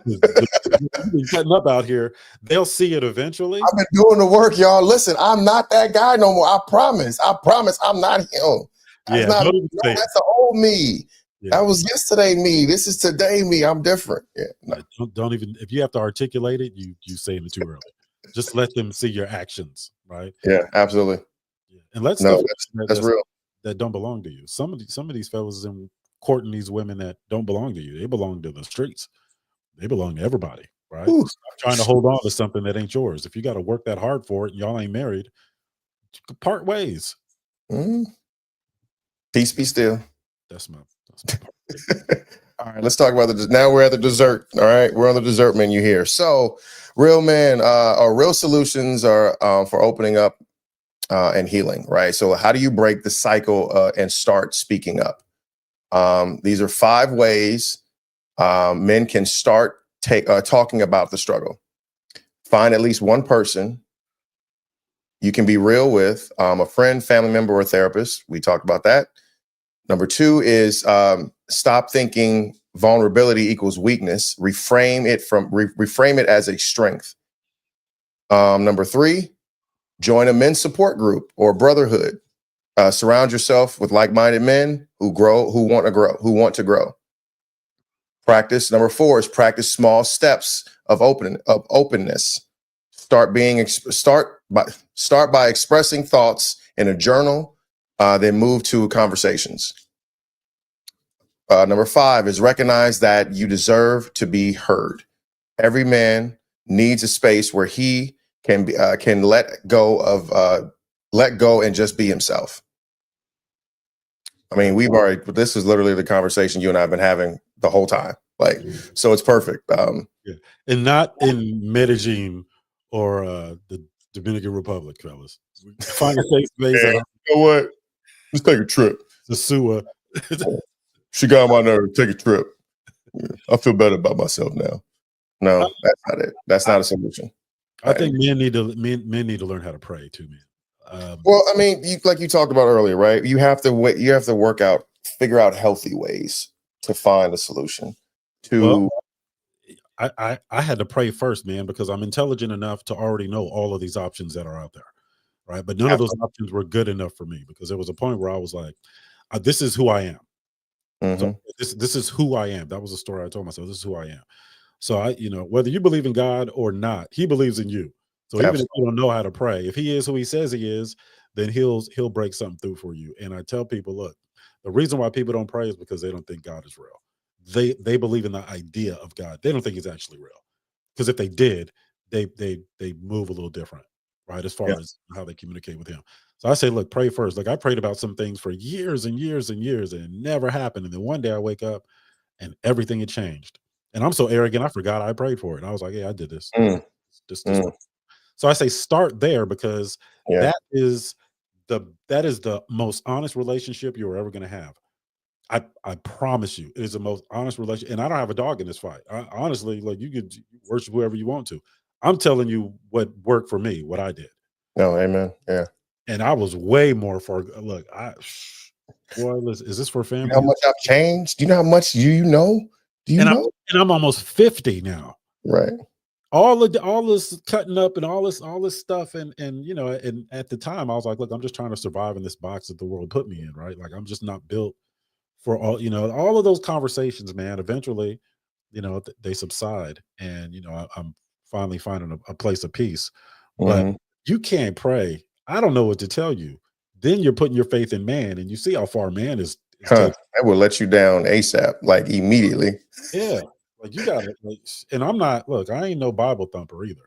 You've been cutting up out here. They'll see it eventually. I've been doing the work, y'all. Listen, I'm not that guy no more. I promise I'm not him. That's the old me. Yeah. That was yesterday me. This is today me. I'm different. Yeah. No. Don't even, if you have to articulate it, you saying it too early. Just let them see your actions, right? Yeah, absolutely. Yeah. And that's real. That don't belong to you. Some of these fellas in courting these women that don't belong to you. They belong to the streets. They belong to everybody, right? Stop trying to hold on to something that ain't yours. If you got to work that hard for it and y'all ain't married, part ways. Peace be still. That's my part. All right, let's talk about now we're at the dessert. All right, we're on the dessert menu here. So real men or real solutions are for opening up and healing, right? So how do you break the cycle and start speaking up? These are 5 ways men can start talking about the struggle. Find at least one person you can be real with, a friend, family member, or therapist. We talked about that. Number 2 is stop thinking vulnerability equals weakness. Reframe it as a strength. Number 3, Join a men's support group or brotherhood. Surround yourself with like-minded men who want to grow. Practice number 4 is practice small steps of openness. Start by expressing thoughts in a journal, then move to conversations. Number 5 is recognize that you deserve to be heard. Every man needs a space where he can let go and just be himself. I mean, this is literally the conversation you and I have been having the whole time. Like, so it's perfect. Yeah. And not in Medellin or the Dominican Republic, fellas. Find a safe space. You know what? Let's take a trip. The sewer. She got my nerve. Take a trip. Yeah, I feel better about myself now. No, that's not it. That's not a solution. I think men need to learn how to pray too, man. Well, I mean, like you talked about earlier, right? You have to figure out healthy ways to find a solution. I had to pray first, man, because I'm intelligent enough to already know all of these options that are out there, right? But none of those options were good enough for me because there was a point where I was like, this is who I am. So this is who I am. That was the story I told myself. This is who I am. So whether you believe in God or not, he believes in you. So even if you don't know how to pray, if he is who he says he is, then he'll break something through for you. And I tell people, look, the reason why people don't pray is because they don't think God is real. They believe in the idea of God. They don't think he's actually real. Because if they did, they move a little different, right? As far as how they communicate with him. So I say, look, pray first. Like I prayed about some things for years and years and years, and it never happened. And then one day I wake up and everything had changed. And I'm so arrogant, I forgot I prayed for it. And I was like, yeah, I did this. So I say start there because that is the most honest relationship you're ever going to have. I promise you, it is the most honest relationship. And I don't have a dog in this fight. Honestly, like you could worship whoever you want to. I'm telling you what worked for me, what I did. No, amen. Yeah. And I was way more for look, listen, is this for family? You know how much I've changed? Do you know how much you know? Do you know? I'm almost 50 now. Right. All this cutting up and all this stuff. And at the time I was like, look, I'm just trying to survive in this box that the world put me in, right? Like I'm just not built for all of those conversations, man. Eventually, they subside and I'm finally finding a place of peace. But you can't pray. I don't know what to tell you. Then you're putting your faith in man, and you see how far man is. That will let you down ASAP, like immediately. Yeah, like you got it. And I'm not. Look, I ain't no Bible thumper either.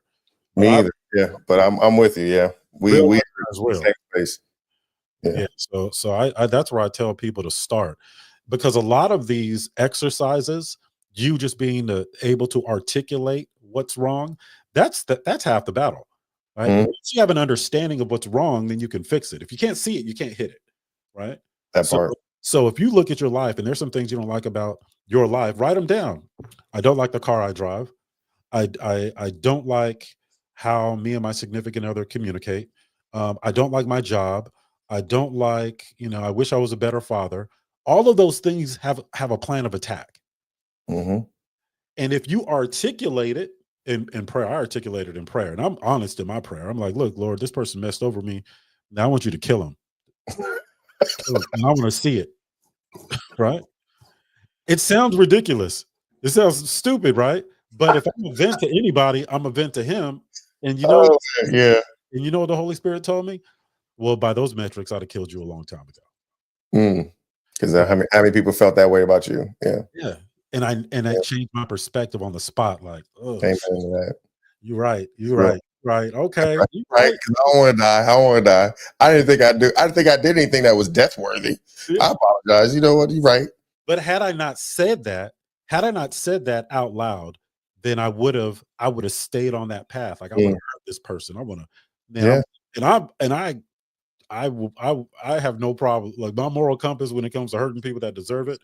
Me either. Yeah, but I'm with you. Yeah, we as well. Same place. Yeah. So I that's where I tell people to start, because a lot of these exercises, you just being able to articulate what's wrong, that's half the battle. Right. Once you have an understanding of what's wrong, then you can fix it. If you can't see it, you can't hit it. Right. That part. So if you look at your life and there's some things you don't like about your life, write them down. I don't like the car I drive. I don't like how me and my significant other communicate. I don't like my job. I don't like, I wish I was a better father. All of those things have a plan of attack. And if you articulate it in prayer, I articulate it in prayer, and I'm honest in my prayer. I'm like, look, Lord, this person messed over me. Now I want you to kill him. And I want to see it. Right? It sounds ridiculous. It sounds stupid, right? But if I'm a vent to anybody, I'm a vent to him. And and you know what the Holy Spirit told me? Well, by those metrics, I'd have killed you a long time ago. Because how many people felt that way about you? Yeah. And I changed my perspective on the spot. Like, oh, amen to that. You're right. Right. Okay. Right. Because I don't want to die. I didn't think I did anything that was death worthy. Yeah. I apologize. You know what? You're right. But had I not said that out loud, then I would have stayed on that path. Like I want to hurt this person. I want to. I have no problem. Like my moral compass when it comes to hurting people that deserve it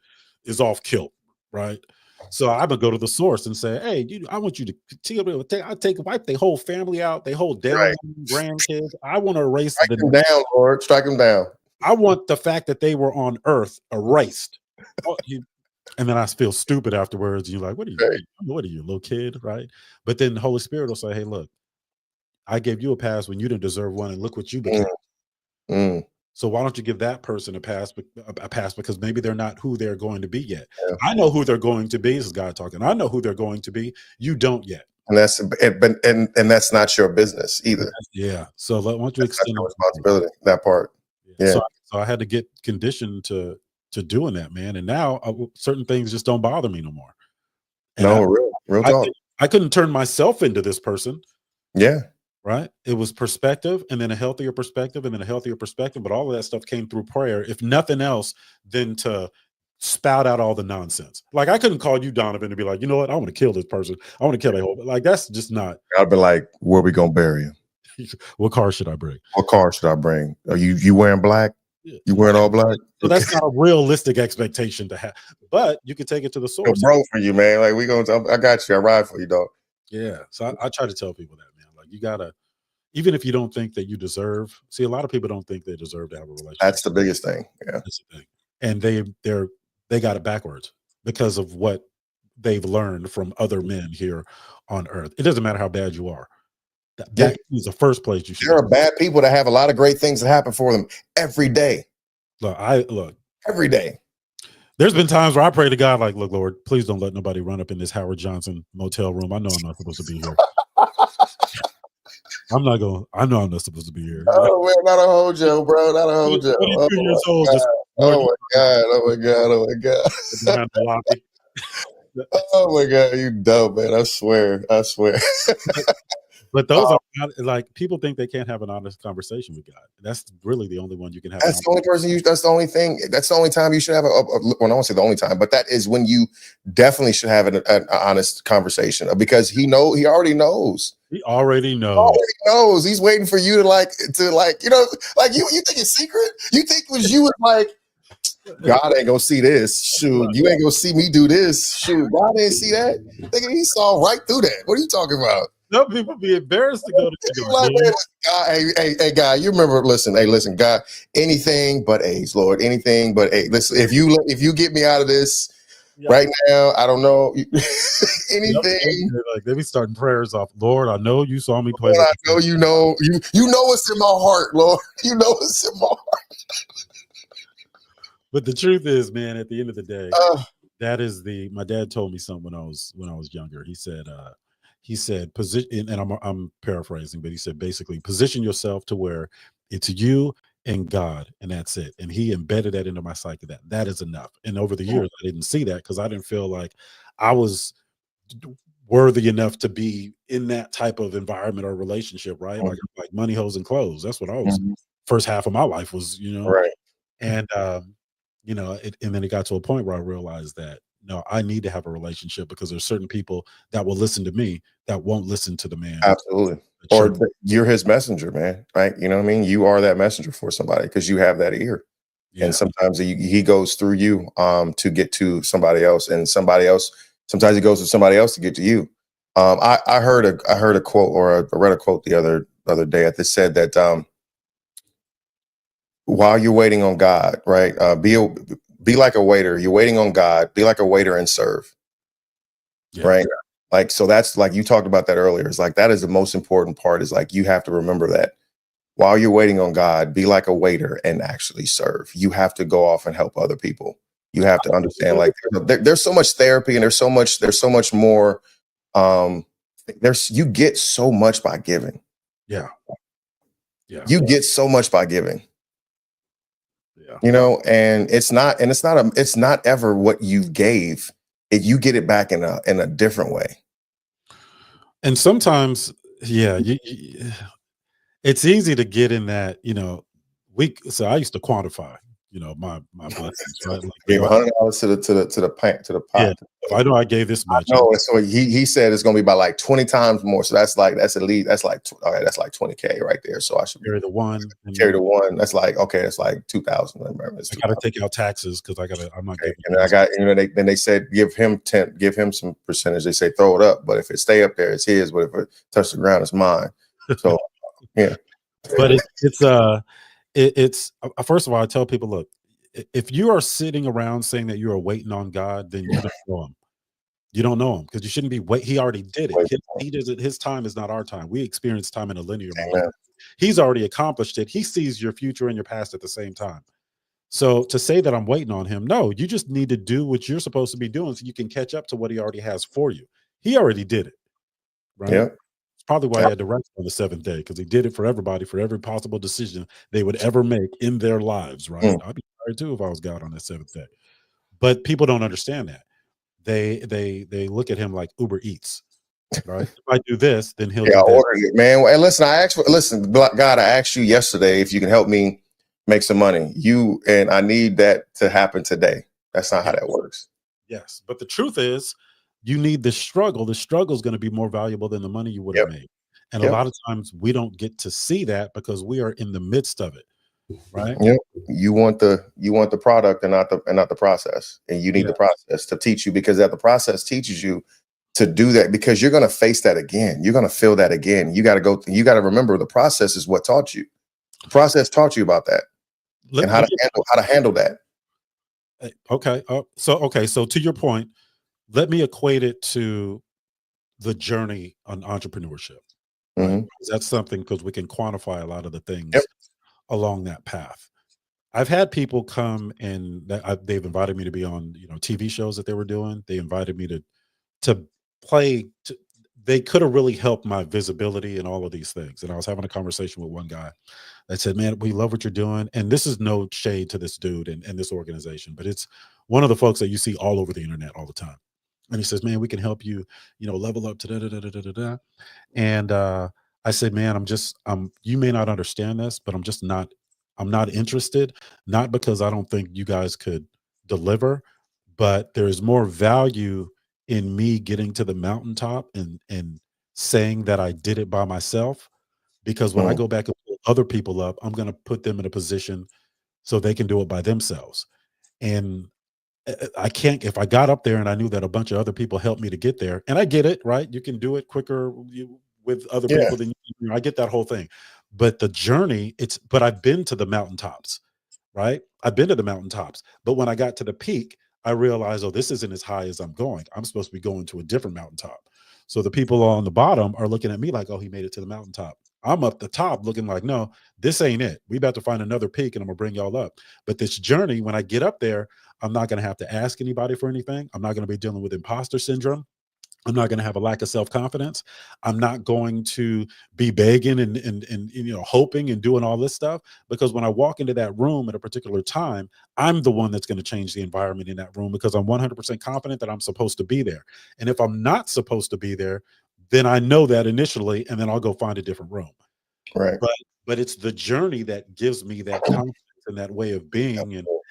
is off kilt, right? So I would go to the source and say, hey, I want you to wipe their whole family out, they whole damn grandkids. I want to erase them down, Lord. Strike them down. I want the fact that they were on earth erased. And then I feel stupid afterwards. You're like, what are you, little kid, right? But then the Holy Spirit will say, hey, look, I gave you a pass when you didn't deserve one, and look what you became. Mm, mm, So why don't you give that person a pass? A pass because maybe they're not who they're going to be yet. yeah. I know who they're going to be. This is God talking. I know who they're going to be. You don't yet. And that's not your business either. Yeah. So why don't you That's not extend your responsibility, that part. Yeah. So I had to get conditioned to doing that, man. And now certain things just don't bother me no more. And No, real talk. I couldn't turn myself into this person. Yeah. Right. It was perspective, and then a healthier perspective, and then a healthier perspective. But all of that stuff came through prayer, if nothing else, than to spout out all the nonsense. Like, I couldn't call you, Donovan, to be like, you know what? I want to kill this person. I want to kill a whole. Like, that's just not. I'd be like, where we gonna bury him? What car should I bring? What car should I bring? Are you wearing black? You wearing all black? So that's not a realistic expectation to have. But you could take it to the source. Bro, for you, man. Like, I got you. I ride for you, dog. Yeah. So I try to tell people that, man. Like, you gotta, even if you don't think that you deserve. See, a lot of people don't think they deserve to have a relationship. That's the biggest thing. Yeah. That's the thing. And they got it backwards because of what they've learned from other men here on earth. It doesn't matter how bad you are. That is the first place you should. There are bad people that have a lot of great things that happen for them every day. Look, every day. There's been times where I pray to God, like, look, Lord, please don't let nobody run up in this Howard Johnson motel room. I know I'm not supposed to be here. I know I'm not supposed to be here. Oh, man, not a hojo, bro. Not a hojo. 22 years old. Oh my God. Oh my God, you dumb, man. I swear. But those are not, like, people think they can't have an honest conversation with God. That's really the only one you can have. That's the only person that's the only thing. That's the only time you should have well, I won't say the only time, but that is when you definitely should have an honest conversation, because he already knows. He already knows. He's waiting for you to like, you know, like you think it's secret? You think it was you was like, God ain't gonna see this. Shoot, you ain't gonna see me do this. Shoot, God didn't see that. Thinking he saw right through that. What are you talking about? Some people be embarrassed to go to like, God, hey, God, you remember? Listen, God, anything but A's, Lord, anything but A's. Listen, if you get me out of this right now, I don't know anything. Like, they be starting prayers off. Lord, I know you saw me play. Lord, I know you know what's in my heart, Lord. You know what's in my heart. But the truth is, man, at the end of the day, that is my dad told me something when I was younger. He said position, and I'm paraphrasing, but he said basically position yourself to where it's you and God, and that's it. And he embedded that into my psyche, that is enough. And over the years, I didn't see that because I didn't feel like I was worthy enough to be in that type of environment or relationship, right? Like money, hoes, and clothes. That's what I was. First half of my life was, right. And and then it got to a point where I realized that no, I need to have a relationship because there's certain people that will listen to me that won't listen to the man. Absolutely. Or you're his messenger, man. Right? You know what I mean? You are that messenger for somebody because you have that ear. Yeah. And sometimes he goes through you to get to somebody else, and sometimes he goes to somebody else to get to you. I heard a quote, or I read a quote the other day that said that while you're waiting on God, right? Be like a waiter. You're waiting on God. Be like a waiter and serve. Yeah. Right. Like, so that's like, you talked about that earlier. It's like, that is the most important part, is like, you have to remember that while you're waiting on God, be like a waiter and actually serve. You have to go off and help other people. You have to understand, like, there's so much therapy, and there's so much more. You get so much by giving. Yeah. You get so much by giving. Yeah. You know, and it's not ever what you gave. You get it back in a different way. And sometimes, it's easy to get in that, so I used to quantify, my blessings, right? Like, gave $100 to the pot. Yeah, if I know I gave this much. No, so he said it's going to be about like 20 times more. So that's like 20K right there. So I should carry the one. That's like, okay, it's like 2,000. I got to take out taxes because I'm not getting. And then they said give him some percentage. They say throw it up, but if it stay up there, it's his. But if it touch the ground, it's mine. So yeah. But it's first of all, I tell people, look, if you are sitting around saying that you are waiting on God, then you don't know him. You don't know him because you shouldn't be wait. He already did it. Wait. He does it. His time is not our time. We experience time in a linear mode. Amen. He's already accomplished it. He sees your future and your past at the same time. So to say that I'm waiting on him, no, you just need to do what you're supposed to be doing so you can catch up to what he already has for you. He already did it, right? Yeah. It's probably why he Yep. had to rest on the seventh day, because he did it for everybody, for every possible decision they would ever make in their lives, right? Mm. I'd be tired too if I was God on that seventh day. But people don't understand that. They look at him like Uber Eats, right? If I do this, then he'll Yeah, I do this. ordered it, man. And listen, God, I asked you yesterday if you can help me make some money. And I need that to happen today. That's not how that works. Yes. But the truth is, you need the struggle. The struggle is going to be more valuable than the money you would have Yep. made. And a Yep. lot of times we don't get to see that because we are in the midst of it, right? Yep. You want the product and not the process. And you need Yeah. the process to teach you, because that the process teaches you to do that, because you're going to face that again. You're going to feel that again. You got to remember the process is what taught you. The process taught you about that and how to handle that. Okay. So to your point, let me equate it to the journey on entrepreneurship. Right? Mhm. Because that's something, because we can quantify a lot of the things Yep. along that path. I've had people come and they've invited me to be on, TV shows that they were doing. They invited me to play. They could have really helped my visibility and all of these things. And I was having a conversation with one guy that said, "Man, we love what you're doing." And this is no shade to this dude and this organization, but it's one of the folks that you see all over the internet all the time. And he says, "Man, we can help you, level up to da da da da da da da." And I said, "Man, you may not understand this, but I'm not interested, not because I don't think you guys could deliver, but there's more value in me getting to the mountaintop and saying that I did it by myself, because when I Mhm. go back and pull other people up, I'm going to put them in a position so they can do it by themselves." And I can't, if I got up there and I knew that a bunch of other people helped me to get there, and I get it, right? You can do it quicker with other Yeah. people than I get that whole thing. But the journey, but I've been to the mountaintops, right? I've been to the mountaintops. But when I got to the peak, I realized, oh, this isn't as high as I'm going. I'm supposed to be going to a different mountaintop. So the people on the bottom are looking at me like, oh, he made it to the mountaintop. I'm up the top looking like, no, this ain't it. We about to find another peak and I'm gonna bring y'all up. But this journey, when I get up there, I'm not gonna have to ask anybody for anything. I'm not gonna be dealing with imposter syndrome. I'm not going to have a lack of self-confidence. I'm not going to be begging and hoping and doing all this stuff, because when I walk into that room at a particular time, I'm the one that's going to change the environment in that room, because I'm 100% confident that I'm supposed to be there. And if I'm not supposed to be there, then I know that initially, and then I'll go find a different room. Right. But it's the journey that gives me that confidence and that way of being.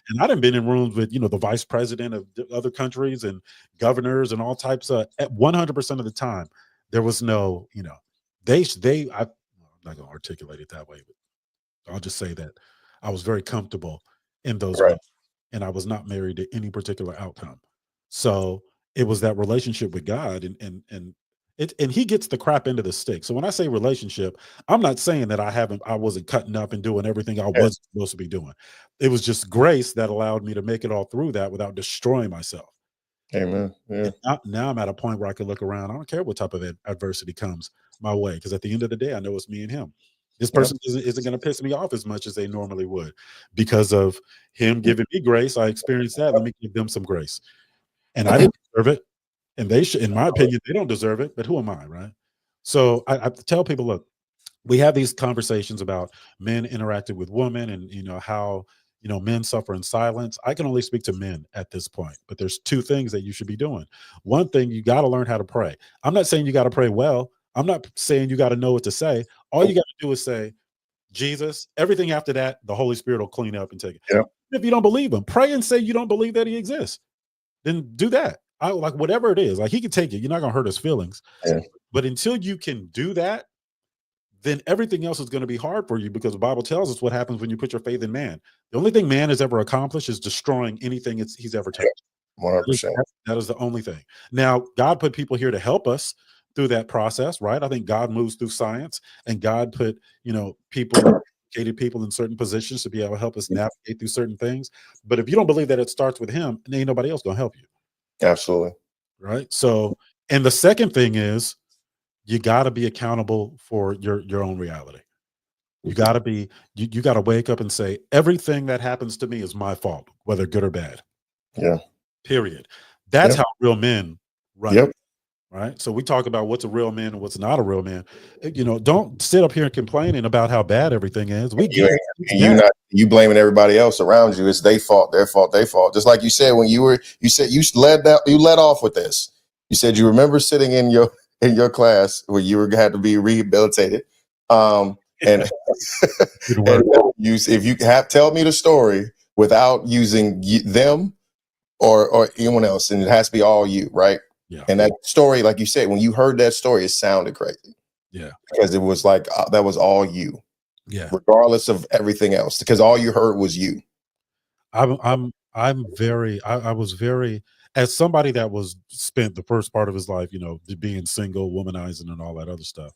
And I've been in rooms with, the vice president of other countries and governors and all types of, at 100% of the time, there was no, I'm not going to articulate it that way, but I'll just say that I was very comfortable in those Right. rooms, and I was not married to any particular outcome. So it was that relationship with God, and he gets the crap end of the stick. So when I say relationship, I'm not saying that I wasn't cutting up and doing everything I Yeah. was supposed to be doing. It was just grace that allowed me to make it all through that without destroying myself. Amen. Yeah. And now I'm at a point where I can look around. I don't care what type of adversity comes my way, because at the end of the day, I know it's me and him. This Yep. person isn't going to piss me off as much as they normally would, because of him giving me grace. I experienced that. Let me give them some grace. And I didn't deserve it. And they should, in my opinion, they don't deserve it. But who am I, right? So I tell people, look, we have these conversations about men interacting with women, and how men suffer in silence. I can only speak to men at this point, but there's two things that you should be doing. One thing, you got to learn how to pray. I'm not saying you got to pray well. I'm not saying you got to know what to say. All you got to do is say Jesus. Everything after that, the Holy Spirit will clean up and take it. Yep. If you don't believe him, pray and say you don't believe that he exists. Then do that. I like whatever it is. Like, he can take it. You're not gonna hurt his feelings. Yeah. But until you can do that, then everything else is going to be hard for you, because the Bible tells us what happens when you put your faith in man. The only thing man has ever accomplished is destroying anything he's ever touched. 100%. That is the only thing. Now, God put people here to help us through that process, right? I think God moves through science, and God put, educated people in certain positions to be able to help us navigate through certain things. But if you don't believe that it starts with him, then ain't nobody else going to help you. Absolutely. right? So, and the second thing is you got to be accountable for your own reality. You got to be you got to wake up and say everything that happens to me is my fault, whether good or bad. Yeah. Period. That's Yep. how real men run it. Yep. Right. So we talk about what's a real man and what's not a real man. Don't sit up here and complaining about how bad everything is. We You get ain't, it's and you bad. not you blaming everybody else around you. It's their fault, their fault, their fault. Just like you said when you said you led off with this. You said you remember sitting in your class where you had to be rehabilitated. And Good and work. if you have tell me the story without using them or anyone else, and it has to be all you, right? Yeah. And that story, like you said, when you heard that story, it sounded crazy Yeah. because it was like that was all you, Yeah. regardless of everything else, because all you heard was you. I was very, as somebody that was spent the first part of his life, being single, womanizing and all that other stuff.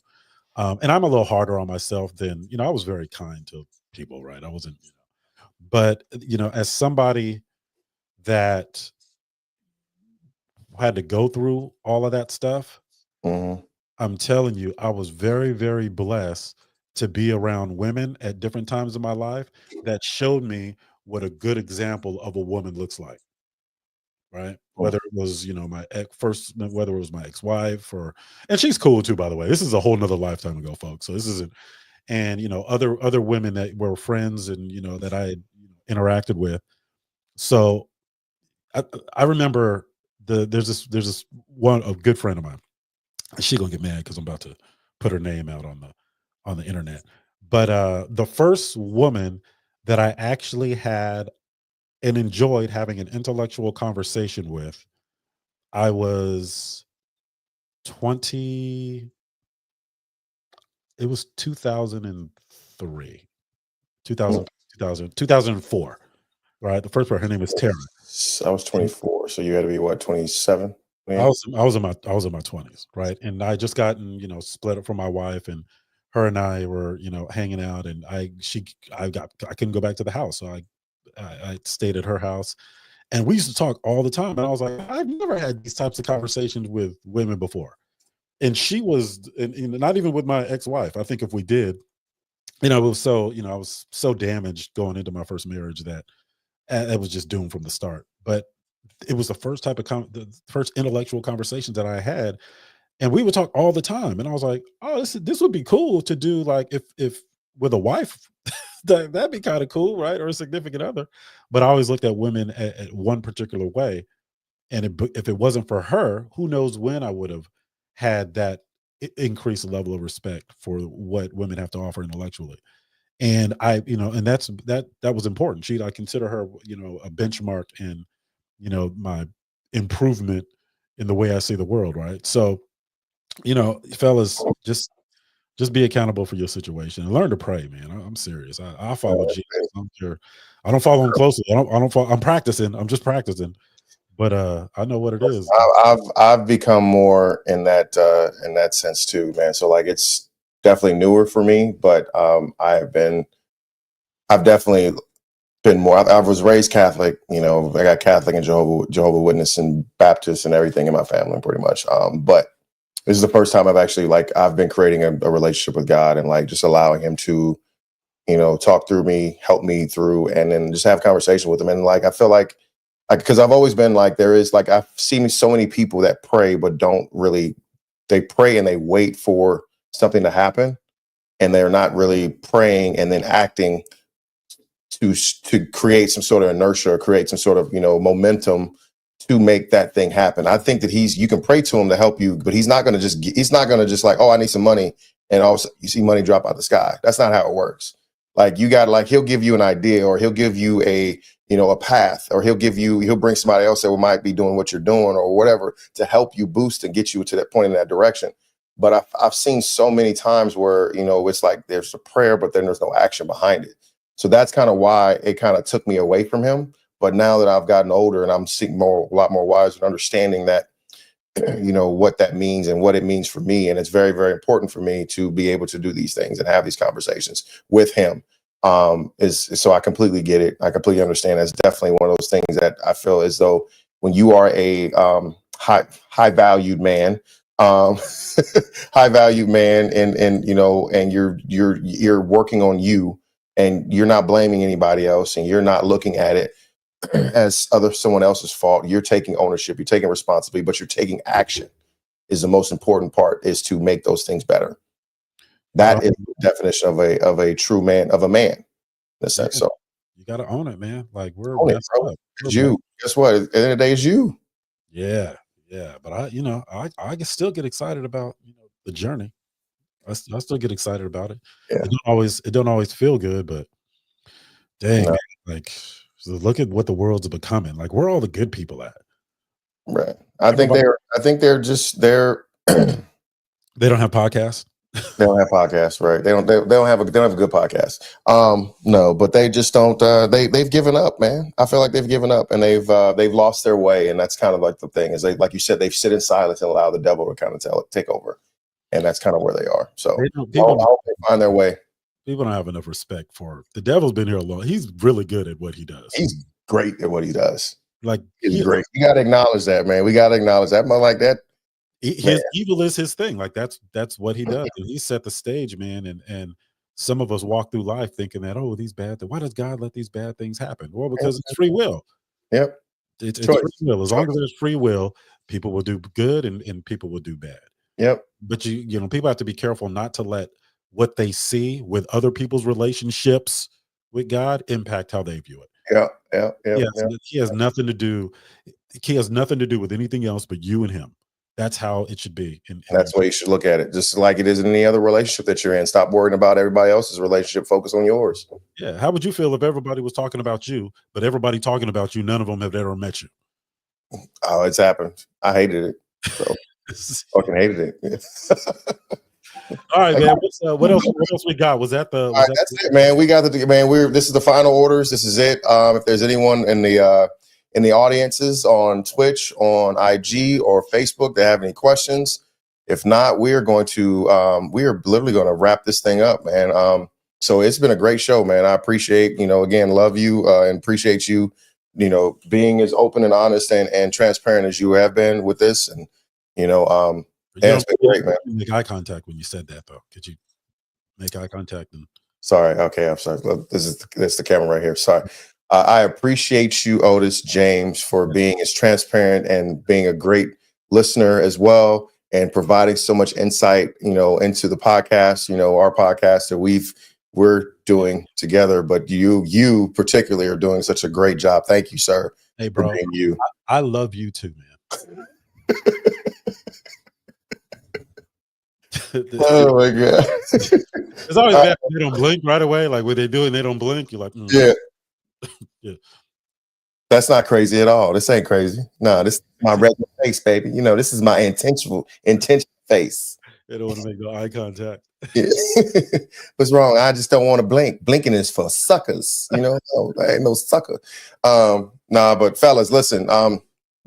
And I'm a little harder on myself than, I was very kind to people, right? I wasn't, but as somebody that had to go through all of that stuff, Mhm. I'm telling you, I was very, very blessed to be around women at different times in my life that showed me what a good example of a woman looks like. Right. Mm. Whether it was, whether it was my ex-wife and she's cool too, by the way. This is a whole nother lifetime ago, folks. So this isn't, and other women that were friends and that I had interacted with. So I remember there's this one a good friend of mine. She gonna get mad because I'm about to put her name out on the internet. But the first woman that I actually had and enjoyed having an intellectual conversation with, I was 20, it was 2003, Mm. 2004, right? The first part, her name is Tara. I was 24, so you had to be what, 27? I was in my 20s, right? And I just gotten, split up from my wife, and her and I were, hanging out, and I couldn't go back to the house. So I stayed at her house, and we used to talk all the time. And I was like, I've never had these types of conversations with women before. And she was, and not even with my ex-wife. I think if we did, it was so, I was so damaged going into my first marriage that it was just doomed from the start. But it was the first type of the first intellectual conversations that I had, and we would talk all the time. And I was like, oh, this would be cool to do, like if with a wife, that'd be kind of cool, right? Or a significant other. But I always looked at women at one particular way, and if it wasn't for her, who knows when I would have had that increased level of respect for what women have to offer intellectually. And and that was important. I consider her, a benchmark in, my improvement in the way I see the world, right? So, fellas, just be accountable for your situation and learn to pray, man. I'm serious. I follow Jesus. I'm sure. I don't follow him closely. I don't follow, I'm practicing. I'm just practicing. But I know what it is. I've become more in that sense too, man. So like it's definitely newer for me, but I've definitely been more. I was raised Catholic, I got Catholic and Jehovah Witness and Baptist and everything in my family, pretty much. But this is the first time I've been creating a relationship with God and like just allowing Him to, talk through me, help me through, and then just have conversation with Him. And like I feel like because I've always been like there is like I've seen so many people that pray but don't really. They pray and they wait for something to happen, and they're not really praying and then acting to create some sort of inertia or create some sort of momentum to make that thing happen. I think that you can pray to him to help you, but he's not going to just like, oh, I need some money, and also you see money drop out the sky. That's not how it works. Like you got like he'll give you an idea, or he'll give you a path, or he'll bring somebody else that might be doing what you're doing or whatever to help you boost and get you to that point in that direction. But I've seen so many times where it's like there's a prayer, but then there's no action behind it. So that's kind of why it kind of took me away from him. But now that I've gotten older and I'm seeing a lot more wise and understanding that, what that means and what it means for me. And it's very, very important for me to be able to do these things and have these conversations with him. So I completely get it. I completely understand. It's definitely one of those things that I feel as though when you are a high valued man, um, high valued man, and you know, and you're working on you, and you're not blaming anybody else, and you're not looking at it as someone else's fault. You're taking ownership, you're taking responsibility, but you're taking action. Is the most important part, is to make those things better. That is the definition of a true man, of a man, in a sense. So you got to own it, man. Like we're own it, bro. It's you. Guess what? At the end of the day, it's you. Yeah, yeah. But I can still get excited about the journey. I still get excited about it. Yeah. It don't always feel good, but dang, man, like so look at what the world's becoming. Like where are all the good people at? Right. I think they're they don't have podcasts. They don't have podcasts, right? They don't have a good podcast. No, but they just don't. They've given up, man. I feel like they've given up, and they've lost their way, and that's kind of like the thing is like you said, they've sit in silence and allow the devil to kind of take over, and that's kind of where they are. So I hope they find their way. People don't have enough respect for the devil's been here a long. He's really good at what he does. He's great at what he does. Like he's great. You got to acknowledge that, man. We got to acknowledge that. Man, like that. His evil is his thing. Like that's what he does. And he set the stage, man. And some of us walk through life thinking that, oh, these bad things. Why does God let these bad things happen? Well, because it's free will. Yep. It's free will. As long as there's free will, people will do good and people will do bad. Yep. But people have to be careful not to let what they see with other people's relationships with God impact how they view it. He has nothing to do. He has nothing to do with anything else but you and him. That's how it should be. And that's the way you should look at it. Just like it is in any other relationship that you're in. Stop worrying about everybody else's relationship. Focus on yours. Yeah. How would you feel if everybody was talking about you, but everybody talking about you, none of them have ever met you? Oh, it's happened. I hated it. So fucking hated it. All right, man. What else we got? Was that the? That's it, man. We got the man. This is the final orders. This is it. If there's anyone in the audiences on Twitch, on IG, or Facebook that have any questions, if not, we are literally going to wrap this thing up, man. So it's been a great show, man. I appreciate again, love you and appreciate you, being as open and honest and transparent as you have been with this, and it's been great, man. Make eye contact when you said that, though. Could you make eye contact? Sorry. Okay, I'm sorry. This is the camera right here. Sorry. I appreciate you, Otis James, for being as transparent and being a great listener as well, and providing so much insight, into the podcast, our podcast that we're doing together. But you particularly are doing such a great job. Thank you, sir. Hey, bro. For being you. I love you too, man. Oh my god! It's always bad when they don't blink right away. Like what they do and they don't blink, you're like, yeah. Yeah. That's not crazy at all. This ain't crazy. No, this is my regular face, baby. This is my intentional face. They don't want to make no eye contact. Yeah. What's wrong? I just don't want to blink. Blinking is for suckers. I ain't no sucker. But fellas, listen.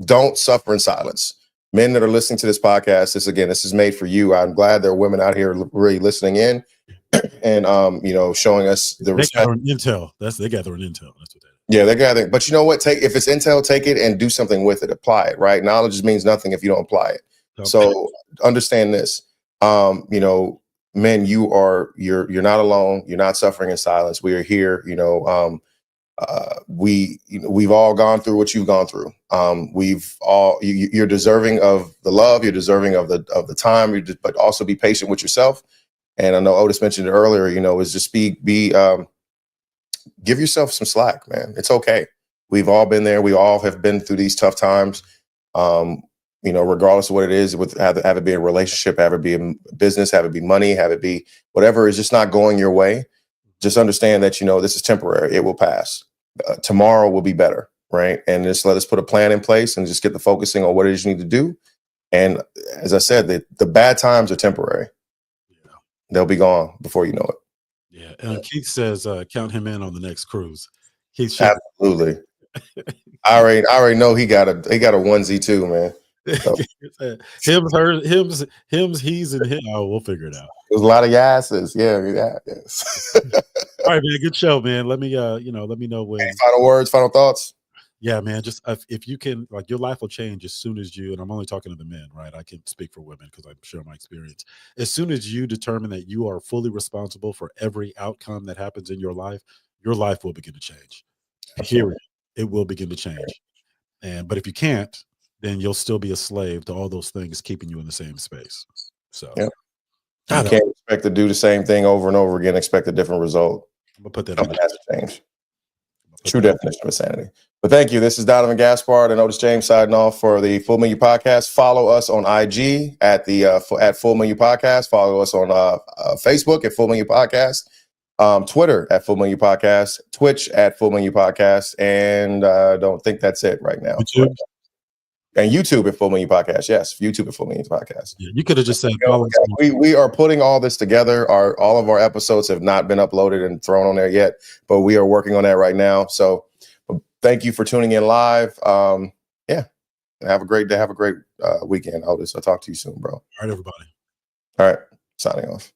Don't suffer in silence. Men that are listening to this podcast, this is made for you. I'm glad there are women out here really listening in and showing us the respect. Intel. They gathering intel. That's what that is. Yeah, they're gathering. But you know what? If it's intel, take it and do something with it. Apply it, right? Knowledge just means nothing if you don't apply it. Okay. So understand this. Men, you're not alone. You're not suffering in silence. We are here. We've all gone through what you've gone through. You're deserving of the love. You're deserving of the time. But also be patient with yourself. And I know Otis mentioned it earlier. Is just give yourself some slack, man. It's okay. We've all been there. We all have been through these tough times. Regardless of what it is, have it be a relationship, have it be a business, have it be money, have it be whatever is just not going your way. Just understand that, this is temporary. It will pass. Tomorrow will be better, right? And just let us put a plan in place and just get the focusing on what it is you need to do. And as I said, the bad times are temporary. Yeah. They'll be gone before you know it. Yeah. And Keith says, count him in on the next cruise. Keith, absolutely. I already know he got a onesie too, man. So. Hims, he's, and him. Oh, we'll figure it out. There's a lot of yasses. Yes. All right, man. Good show, man. Let me know when. Any final words, final thoughts? Yeah, man. Just if you can, like, your life will change as soon as you, and I'm only talking to the men, right? I can speak for women because I'm sure my experience. As soon as you determine that you are fully responsible for every outcome that happens in your life will begin to change. Absolutely. Period. It will begin to change. But if you can't, then you'll still be a slave to all those things keeping you in the same space. So, Yep. You God, can't expect to do the same thing over and over again, expect a different result. I'm gonna put that in Something the, has to change. put True that in. definition of insanity. But thank you. This is Donovan Gaspard and Otis James signing off for the Full Menu Podcast. Follow us on IG at Full Menu Podcast. Follow us on Facebook at Full Menu Podcast, Twitter at Full Menu Podcast, Twitch at Full Menu Podcast, and I don't think that's it right now. YouTube. And YouTube at Full Menu Podcast. Yes, YouTube at Full Menu Podcast. Yeah, you could have just said follow us on- We are putting all this together. All of our episodes have not been uploaded and thrown on there yet, but we are working on that right now. So thank you for tuning in live. Yeah, have a great day. Have a great weekend, Otis. I'll talk to you soon, bro. All right, everybody. All right, signing off.